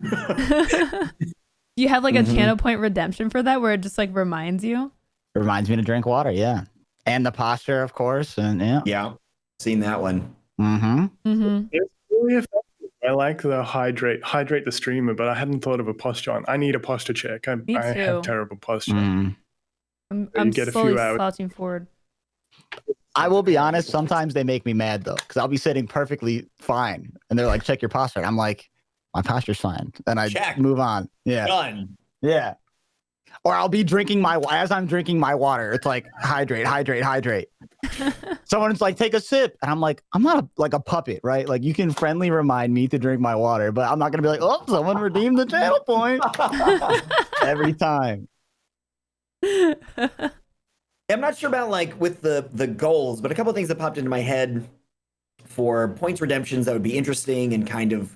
You have like a channel point redemption for that where it just like reminds you? It reminds me to drink water, yeah. And the posture, of course. And Yeah. Seen that one. It's really effective. I like the hydrate the streamer, but I hadn't thought of a posture on. I need a posture check. I have terrible posture. I'm slowly slouching forward. I will be honest, sometimes they make me mad though, because I'll be sitting perfectly fine. And they're like, check your posture. I'm like, my posture's fine. And I move on. Yeah. Done. Yeah. Or I'll be as I'm drinking my water, it's like, hydrate. Someone's like, take a sip. And I'm like, I'm not like a puppet, right? Like you can friendly remind me to drink my water, but I'm not going to be like, oh, someone redeemed the channel point every time. I'm not sure about like with the goals, but a couple of things that popped into my head for points redemptions that would be interesting and kind of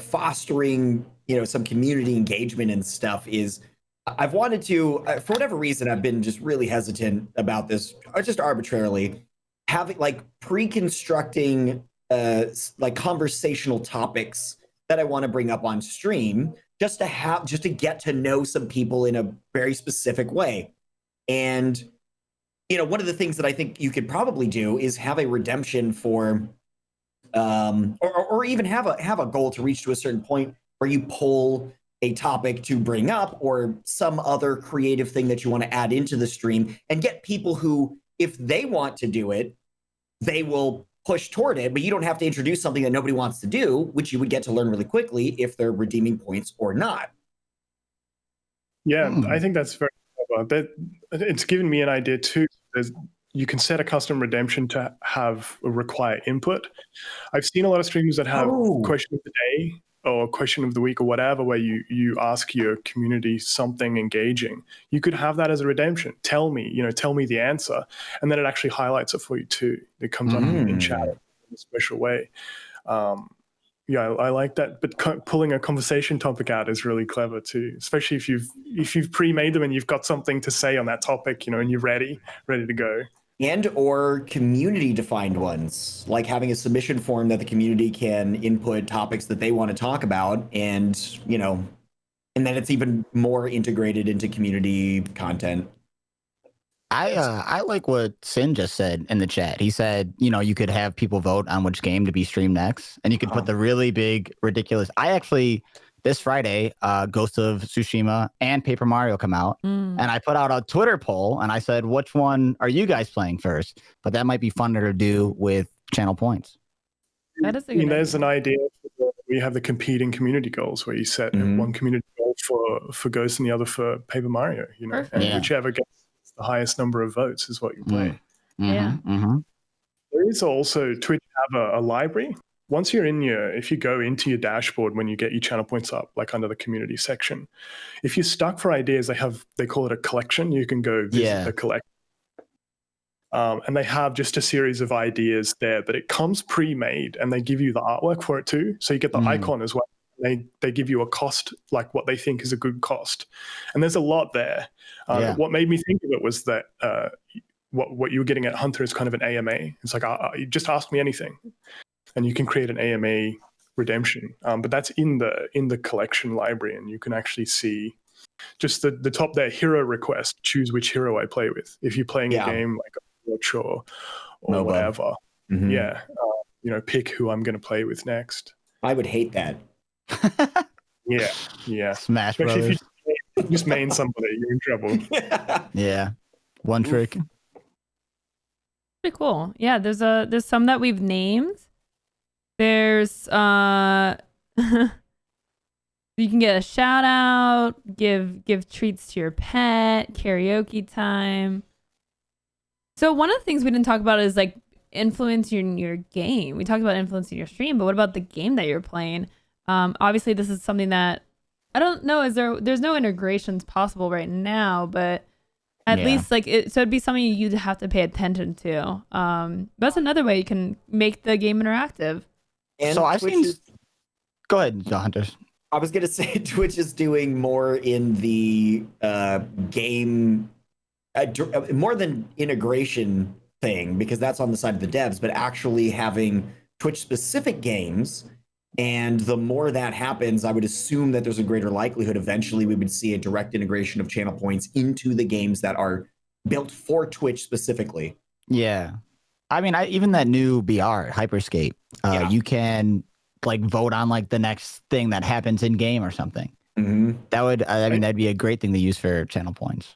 fostering some community engagement and stuff is I've wanted to for whatever reason I've been just really hesitant about this just arbitrarily having like pre-constructing like conversational topics that I want to bring up on stream just to get to know some people in a very specific way. And one of the things that I think you could probably do is have a redemption for or even have a goal to reach to a certain point where you pull a topic to bring up or some other creative thing that you want to add into the stream and get people who, if they want to do it, they will push toward it, but you don't have to introduce something that nobody wants to do, which you would get to learn really quickly if they're redeeming points or not. Yeah, I think that's very clever. It's given me an idea too. you can set a custom redemption to have require input. I've seen a lot of streamers that have question of the day or question of the week or whatever, where you ask your community something engaging. You could have that as a redemption. Tell me the answer, and then it actually highlights it for you too. It comes up in chat in a special way. I like that. But pulling a conversation topic out is really clever too, especially if you've pre-made them and you've got something to say on that topic, and you're ready to go. And or community defined ones, like having a submission form that the community can input topics that they want to talk about, and and then it's even more integrated into community content. I like what Sin just said in the chat. He said, you could have people vote on which game to be streamed next, and you could put the really big, ridiculous. I actually, this Friday, Ghost of Tsushima and Paper Mario come out, and I put out a Twitter poll, and I said, which one are you guys playing first? But that might be funner to do with channel points. That is a good There's an idea. We have the competing community goals where you set one community goal for Ghost and the other for Paper Mario. And whichever gets the highest number of votes is what you play. There is also Twitch have a library. Once you're if you go into your dashboard when you get your channel points up, like under the community section, if you're stuck for ideas, they call it a collection. You can go visit the collection. And they have just a series of ideas there, but it comes pre-made, and they give you the artwork for it too. So you get the icon as well. They give you a cost, like what they think is a good cost. And there's a lot there. What made me think of it was that what you were getting at Hunter is kind of an AMA. It's like, you just ask me anything, and you can create an AMA redemption. But that's in the collection library, and you can actually see just the top there, hero request, choose which hero I play with. If you're playing a game like Overwatch or whatever, pick who I'm going to play with next. I would hate that. Yeah. Smash Especially Brothers. if you just main somebody, you're in trouble. Yeah. One trick. Pretty cool. Yeah, there's some that we've named. There's you can get a shout out, give treats to your pet, karaoke time. So one of the things we didn't talk about is like influencing your game. We talked about influencing your stream, but what about the game that you're playing? Obviously this is something that I don't know, there's no integrations possible right now, but at least so it'd be something you'd have to pay attention to. That's another way you can make the game interactive. And so I've seen. Go ahead, Hunter. I was gonna say Twitch is doing more in the game, more than integration thing, because that's on the side of the devs, but actually having Twitch specific games. And the more that happens, I would assume that there's a greater likelihood eventually we would see a direct integration of channel points into the games that are built for Twitch specifically. Yeah. I mean, even that new BR, Hyperscape, you can like vote on like the next thing that happens in game or something. That would, that'd be a great thing to use for channel points.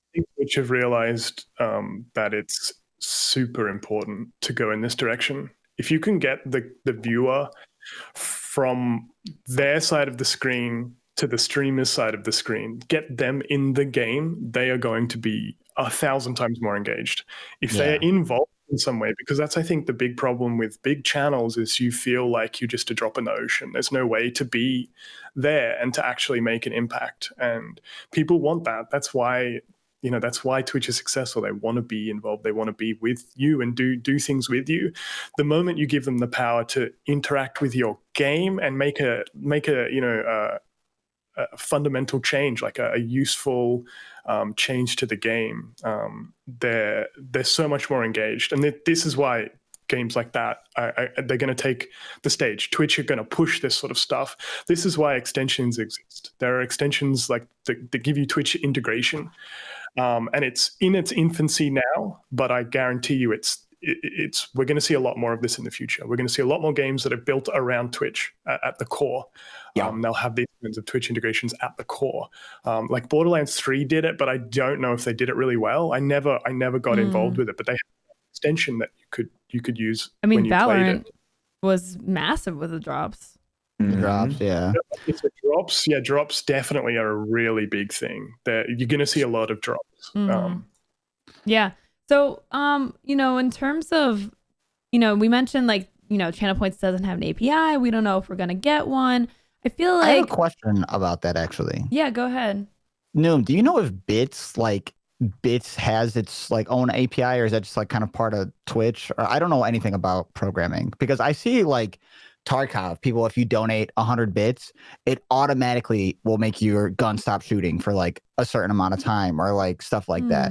I think Twitch have realized that it's super important to go in this direction. If you can get the viewer from their side of the screen to the streamer's side of the screen, get them in the game, they are going to be 1,000 times more engaged. If they are involved in some way, because that's, I think, the big problem with big channels is you feel like you're just a drop in the ocean. There's no way to be there and to actually make an impact. And people want that. That's why Twitch is successful. They want to be involved. They want to be with you and do things with you. The moment you give them the power to interact with your game and make a fundamental change, like a useful change to the game, they're so much more engaged. And this is why games like that, they're going to take the stage. Twitch are going to push this sort of stuff. This is why extensions exist. There are extensions like that give you Twitch integration. And it's in its infancy now, but I guarantee you we're going to see a lot more of this in the future. We're going to see a lot more games that are built around Twitch at the core. They'll have these kinds of Twitch integrations at the core. Like Borderlands 3 did it, but I don't know if they did it really well. I never got involved with it, but they have an extension that you could use. I mean, when you Valorant played it. was massive with the drops. Drops, Drops definitely are a really big thing. You're going to see a lot of drops. Yeah. So, in terms of, we mentioned like, Channel Points doesn't have an API. We don't know if we're going to get one. I feel I have a like, question about that actually. yeah, go ahead. Noom, do you know if Bits has its like own API, or is that just like kind of part of Twitch? Or I don't know anything about programming, because I see like Tarkov people, if you donate 100 bits, it automatically will make your gun stop shooting for like a certain amount of time, or like stuff like that.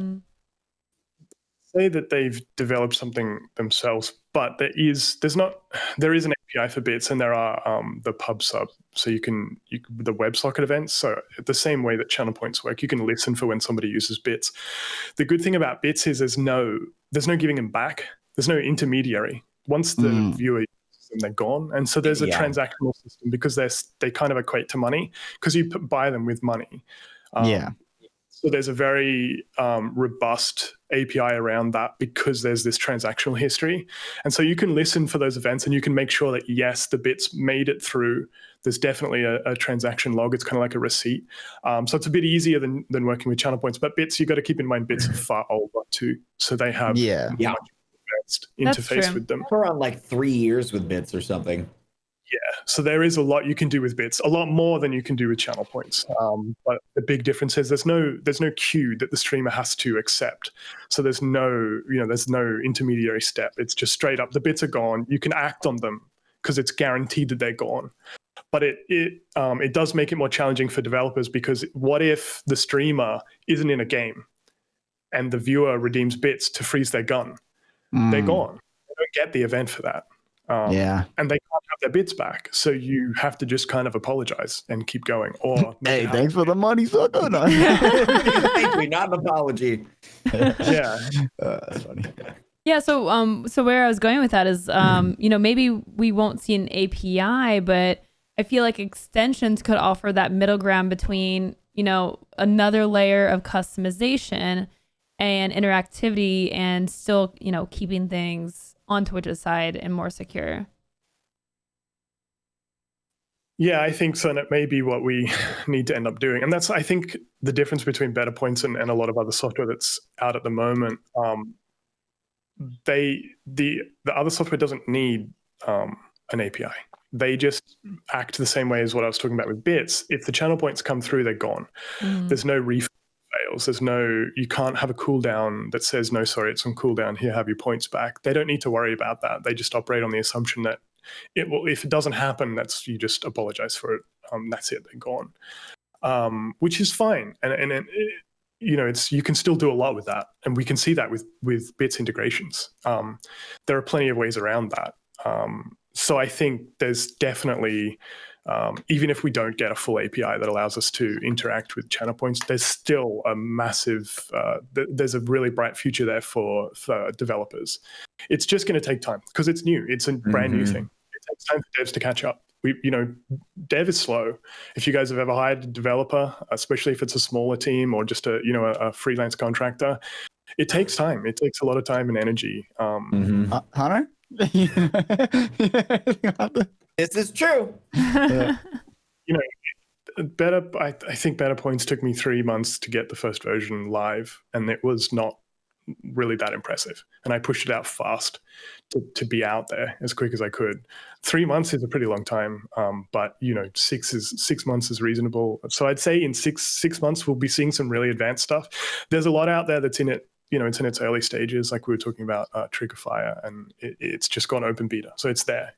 Say that they've developed something themselves, but there is an API for bits, and there are the pub sub, so you can the WebSocket events. So the same way that channel points work, you can listen for when somebody uses bits. The good thing about bits is there's no giving them back. There's no intermediary. Once the viewer uses them, they're gone, and so there's a transactional system, because they kind of equate to money, because you buy them with money. So there's a very robust API around that, because there's this transactional history. And so you can listen for those events, and you can make sure that, yes, the bits made it through. There's definitely a transaction log. It's kind of like a receipt. So it's a bit easier than working with channel points. But bits, you got to keep in mind, bits are far older too. So they have much advanced interface with them. For around like 3 years with bits or something. Yeah, so there is a lot you can do with bits, a lot more than you can do with channel points. But the big difference is there's no queue that the streamer has to accept. So there's no intermediary step. It's just straight up. The bits are gone. You can act on them because it's guaranteed that they're gone. But it does make it more challenging for developers, because what if the streamer isn't in a game and the viewer redeems bits to freeze their gun? They're gone. They don't get the event for that. And they can't have their bits back, so you have to just kind of apologize and keep going. Or hey, thanks for the money, sucker. Thank you, not an apology. That's funny. Yeah, so where I was going with that is, maybe we won't see an API, but I feel like extensions could offer that middle ground between, another layer of customization and interactivity, and still, keeping things on Twitch's side and more secure. Yeah, I think so. And it may be what we need to end up doing. And that's, I think, the difference between Better Points and a lot of other software that's out at the moment. The other software doesn't need an API. They just act the same way as what I was talking about with bits. If the channel points come through, they're gone. There's no refund fails. You can't have a cooldown that says, no, sorry, it's on cooldown. Here, have your points back. They don't need to worry about that. They just operate on the assumption that if it doesn't happen, you just apologize for it. That's it. They're gone, which is fine. And you can still do a lot with that. And we can see that with bits integrations. There are plenty of ways around that. So I think there's definitely, even if we don't get a full API that allows us to interact with channel points, there's still a massive, there's a really bright future there for developers. It's just going to take time because it's new. It's a brand new thing. It takes time for devs to catch up. Dev is slow. If you guys have ever hired a developer, especially if it's a smaller team or just a freelance contractor, it takes time. It takes a lot of time and energy. Hunter? This is true. I think Better Points took me 3 months to get the first version live, and it was not really that impressive. And I pushed it out fast to be out there as quick as I could. 3 months is a pretty long time, but 6 months is reasonable. So I'd say in six months we'll be seeing some really advanced stuff. There's a lot out there that's in it. It's in its early stages, like we were talking about Triggerfire, and it's just gone open beta, so it's there.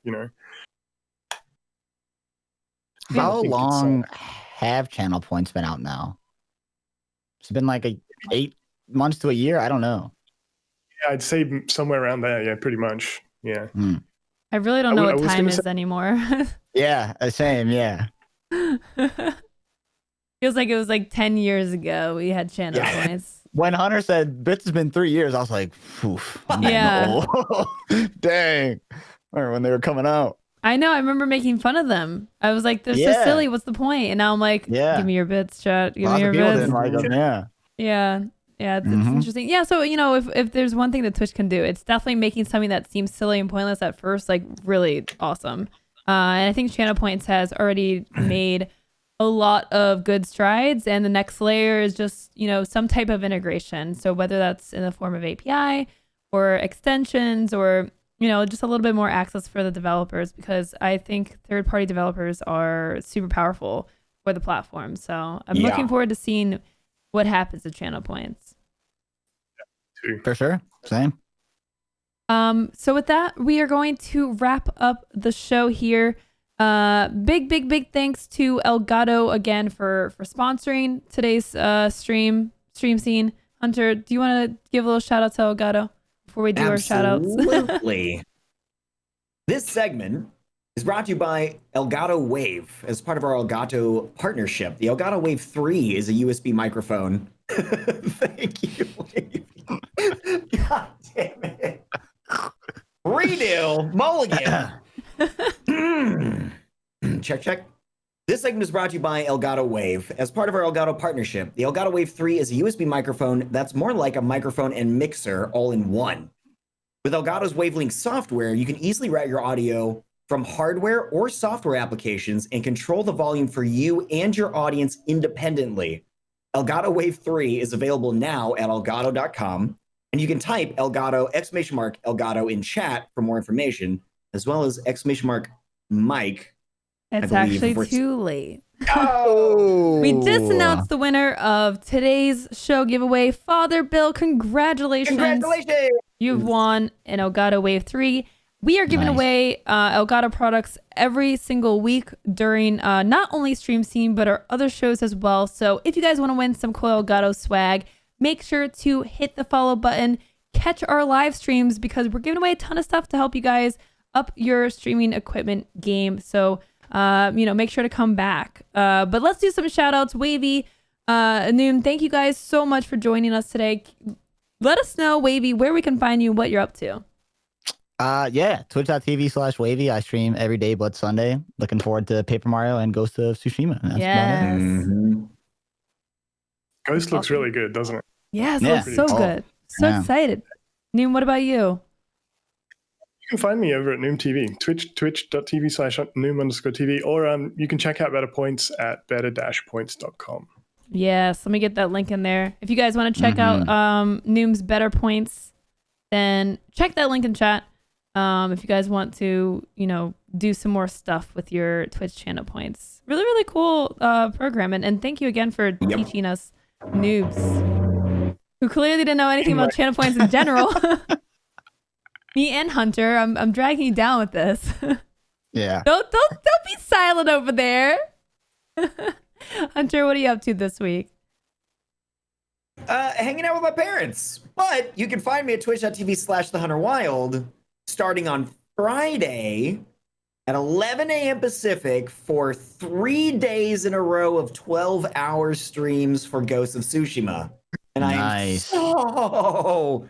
How long have channel points been out now? It's been like 8 months to a year. I don't know. Yeah, I'd say somewhere around there. Yeah, pretty much. Yeah. I really don't know what time is anymore. Yeah, same. Yeah. Feels like it was like 10 years ago we had channel points. When Hunter said bits has been 3 years, I was like, oof. Yeah. Dang. Or when they were coming out. I know. I remember making fun of them. I was like, they're so silly. What's the point? And now I'm like, give me your bits, chat. Give me your bits. Yeah. It's interesting. Yeah. So, if there's one thing that Twitch can do, it's definitely making something that seems silly and pointless at first, like really awesome. And I think channel points has already made a lot of good strides, and the next layer is just, some type of integration. So whether that's in the form of API or extensions or, just a little bit more access for the developers, because I think third-party developers are super powerful for the platform. So I'm looking forward to seeing what happens to channel points. For sure. Same. So with that, we are going to wrap up the show here. Big thanks to Elgato again for sponsoring today's stream scene. Hunter, do you want to give a little shout out to Elgato before we do our shout outs? Absolutely. This segment is brought to you by Elgato Wave. As part of our Elgato partnership, the Elgato Wave 3 is a USB microphone. Thank you, Wave. God damn it. Redo. Mulligan. Check. This segment is brought to you by Elgato Wave. As part of our Elgato partnership, the Elgato Wave 3 is a USB microphone that's more like a microphone and mixer all in one. With Elgato's Wavelink software, you can easily route your audio from hardware or software applications and control the volume for you and your audience independently. Elgato Wave 3 is available now at elgato.com, and you can type Elgato Elgato in chat for more information, as well as Mike. It's actually too late. Oh! We just announced the winner of today's show giveaway. Father Bill, congratulations. You've won an Elgato Wave 3. We are giving away Elgato products every single week during not only Stream Scene, but our other shows as well. So if you guys want to win some cool Elgato swag, make sure to hit the follow button, catch our live streams, because we're giving away a ton of stuff to help you guys up your streaming equipment game. So, make sure to come back. But let's do some shout outs. Wavy, Noom, thank you guys so much for joining us today. Let us know, Wavy, where we can find you, what you're up to. Twitch.tv/Wavy. I stream every day but Sunday. Looking forward to Paper Mario and Ghost of Tsushima. That's about it. Mm-hmm. Ghost looks really good, doesn't it? Yes, it looks so good. So excited. Noom, what about you? You can find me over at Noom TV, twitch.tv/Noom_TV, or you can check out Better Points at better-points.com. Yes, let me get that link in there. If you guys want to check out Noom's Better Points, then check that link in chat. If you guys want to, do some more stuff with your Twitch channel points. Really, really cool program. And thank you again for teaching us noobs who clearly didn't know anything about channel points in general. Me and Hunter, I'm dragging you down with this. Yeah. Don't be silent over there. Hunter, what are you up to this week? Hanging out with my parents. But you can find me at twitch.tv/TheHunterWild starting on Friday at 11 a.m. Pacific for 3 days in a row of 12-hour streams for Ghost of Tsushima. And I'm so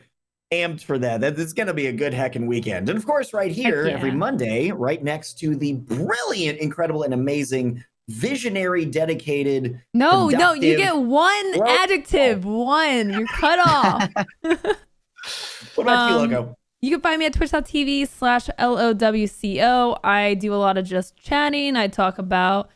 amped for that. It's going to be a good heckin' weekend. And of course, right here, every Monday, right next to the brilliant, incredible, and amazing visionary, dedicated. No, you get one adjective. One. You're cut off. What about you, Logo? You can find me at twitch.tv/LOWCO. I do a lot of just chatting. I talk about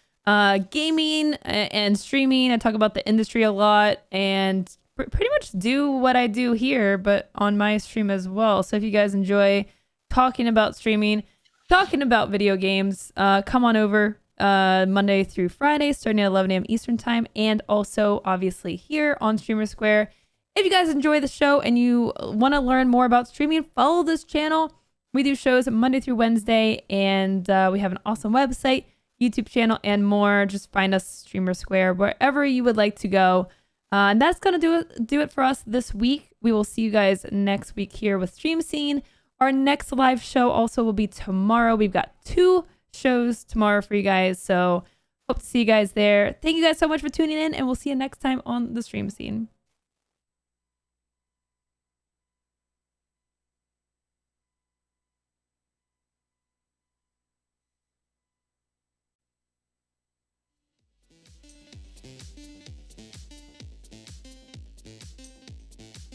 gaming and streaming. I talk about the industry a lot and pretty much do what I do here, but on my stream as well. So if you guys enjoy talking about streaming, talking about video games, come on over. Monday through Friday, starting at 11 a.m. Eastern time, and also obviously here on Streamer Square. If you guys enjoy the show and you want to learn more about streaming, follow this channel. We do shows Monday through Wednesday, and we have an awesome website, YouTube channel, and more. Just find us Streamer Square wherever you would like to go. And that's gonna do it for us this week. We will see you guys next week here with Stream Scene. Our next live show also will be tomorrow. We've got 2 shows tomorrow for you guys, so hope to see you guys there. Thank you guys so much for tuning in, and we'll see you next time on the Stream Scene.